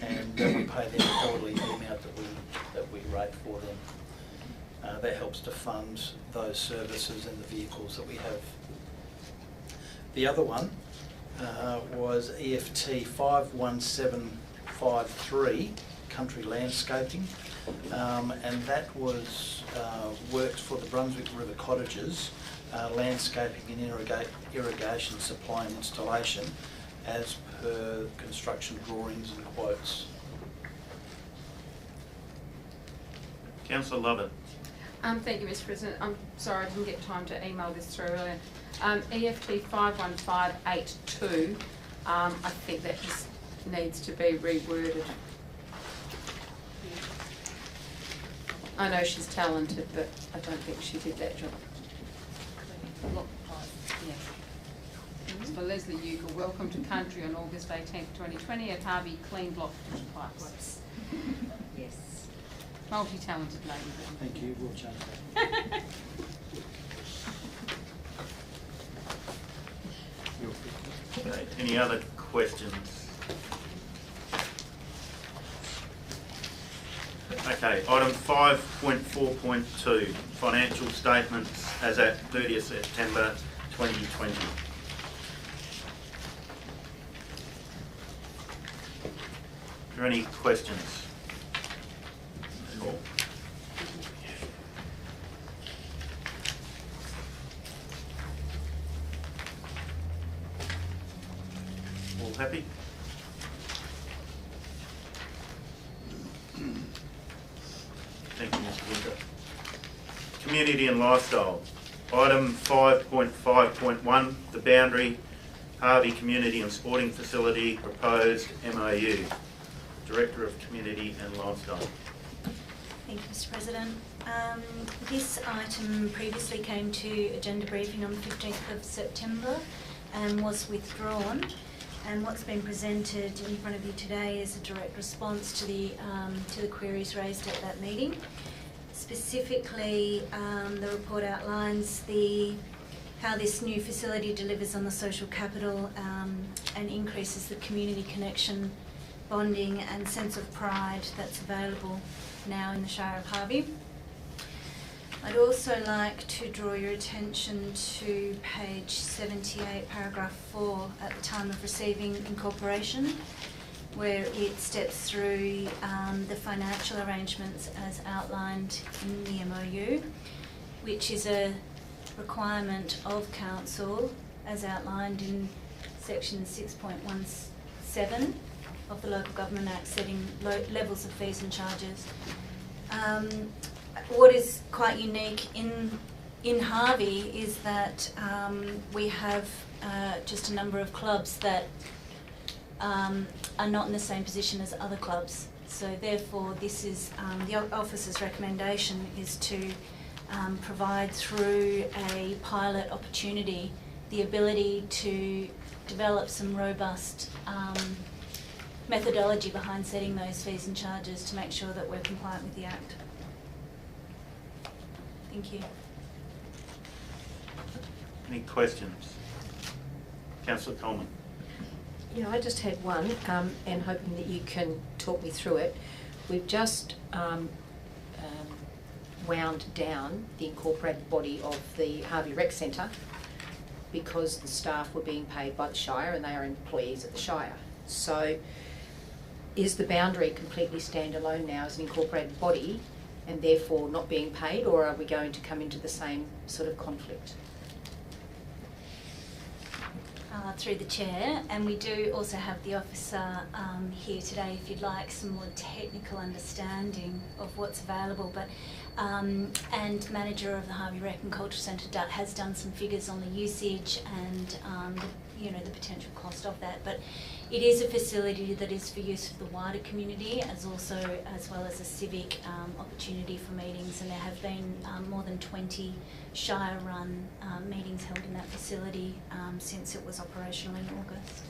and we pay them quarterly the amount that we rate for them. That helps to fund those services and the vehicles that we have. The other one was EFT 51753, Country Landscaping, and that was works for the Brunswick River Cottages, landscaping and irrigation supply and installation as per construction drawings and quotes. Councillor Lovett. Thank you, Mr. President. I'm sorry I didn't get time to email this through earlier. EFT 51582, I think that just needs to be reworded. I know she's talented, but I don't think she did that job. It's for Leslie Euchre. Welcome to country on August 18th, 2020 at Harvey Clean Block Pipes. Yes. Multi-talented lady. Thank you, we'll change that. Okay, any other questions? Okay, item 5.4.2, financial statements as at 30th September 2020. there any questions? All happy? Thank you, Mr. Winter. Community and lifestyle. Item 5.5.1, the Boundary Harvey Community and Sporting Facility proposed MOU. Director of Community and Lifestyle. Thank you, Mr. President. This item previously came to agenda briefing on the 15th of September and was withdrawn. And what's been presented in front of you today is a direct response to the queries raised at that meeting. Specifically, the report outlines how this new facility delivers on the social capital and increases the community connection, bonding and sense of pride that's available now in the Shire of Harvey. I'd also like to draw your attention to page 78, paragraph 4, at the time of receiving incorporation, where it steps through the financial arrangements as outlined in the MOU, which is a requirement of council as outlined in section 6.17 of the Local Government Act, setting levels of fees and charges. What is quite unique in Harvey is that we have just a number of clubs that are not in the same position as other clubs. So therefore this is, the officer's recommendation is to provide through a pilot opportunity the ability to develop some robust methodology behind setting those fees and charges to make sure that we're compliant with the Act. Thank you. Any questions? Councillor Coleman. Yeah, I just had one, and hoping that you can talk me through it. We've just wound down the incorporated body of the Harvey Rec Centre because the staff were being paid by the Shire and they are employees of the Shire. So is the Boundary completely standalone now as an incorporated body and therefore not being paid, or are we going to come into the same sort of conflict? Through the chair, and we do also have the officer here today if you'd like some more technical understanding of what's available, but and manager of the Harvey Rec and Culture Centre has done some figures on the usage and the potential cost of that, but it is a facility that is for use of the wider community as well as a civic opportunity for meetings, and there have been more than 20 Shire-run meetings held in that facility since it was operational in August.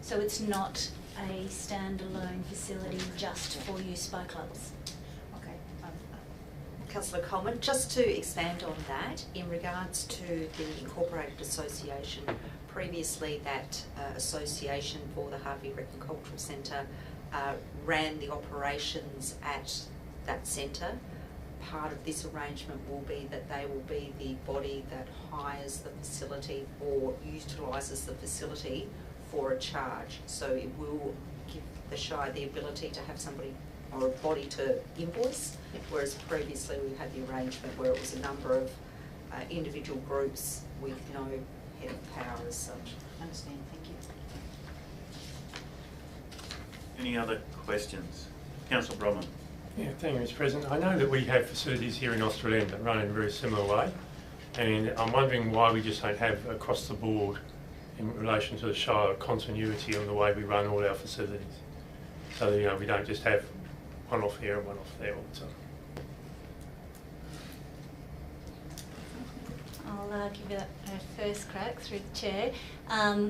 So it's not a standalone facility just for use by clubs. Okay. Councillor Coleman, just to expand on that, in regards to the Incorporated Association, previously that association for the Harvey Rec and Cultural Centre ran the operations at that centre. Part of this arrangement will be that they will be the body that hires the facility or utilises the facility for a charge. So it will give the Shire the ability to have somebody or a body to invoice, whereas previously we had the arrangement where it was a number of individual groups with no head of power as such. Understand, thank you. Any other questions? Councillor Bromham. Yeah, thank you, Mr. President. I know that we have facilities here in Australand that run in a very similar way, and I'm wondering why we just don't have across the board in relation to the Shire continuity on the way we run all our facilities. So that, we don't just have one off here and one off there all the time. I'll give it a first crack through the chair.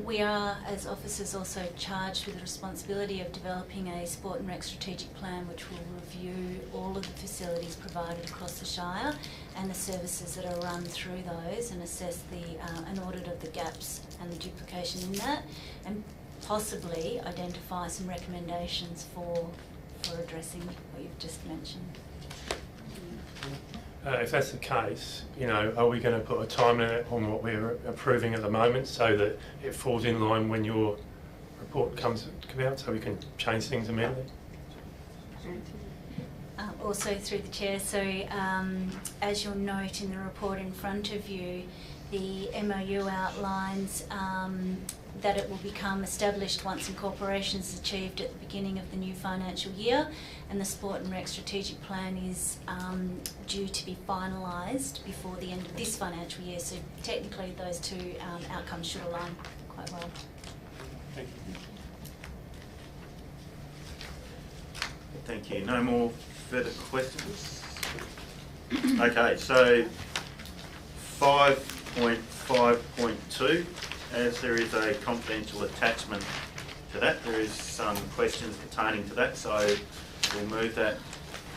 We are, as officers, also charged with the responsibility of developing a sport and rec strategic plan which will review all of the facilities provided across the Shire and the services that are run through those, and assess an audit of the gaps and the duplication in that, and possibly identify some recommendations for addressing what you've just mentioned. If that's the case, are we going to put a time limit on what we're approving at the moment so that it falls in line when you're report come out so we can change things immediately? Also through the chair, so as you'll note in the report in front of you, the MOU outlines that it will become established once incorporation is achieved at the beginning of the new financial year, and the Sport and Rec strategic plan is due to be finalised before the end of this financial year. So technically those two outcomes should align quite well. Thank you. Thank you. No more further questions? Okay, so 5.5.2, as there is a confidential attachment to that, there is some questions pertaining to that, so we'll move that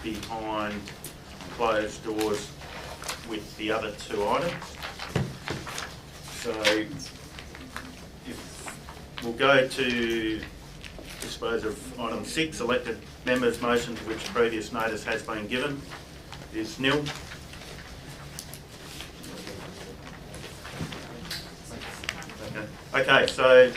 behind closed doors with the other two items. So we'll go to dispose of item 6, elected members' motion to which previous notice has been given, is nil. Okay, so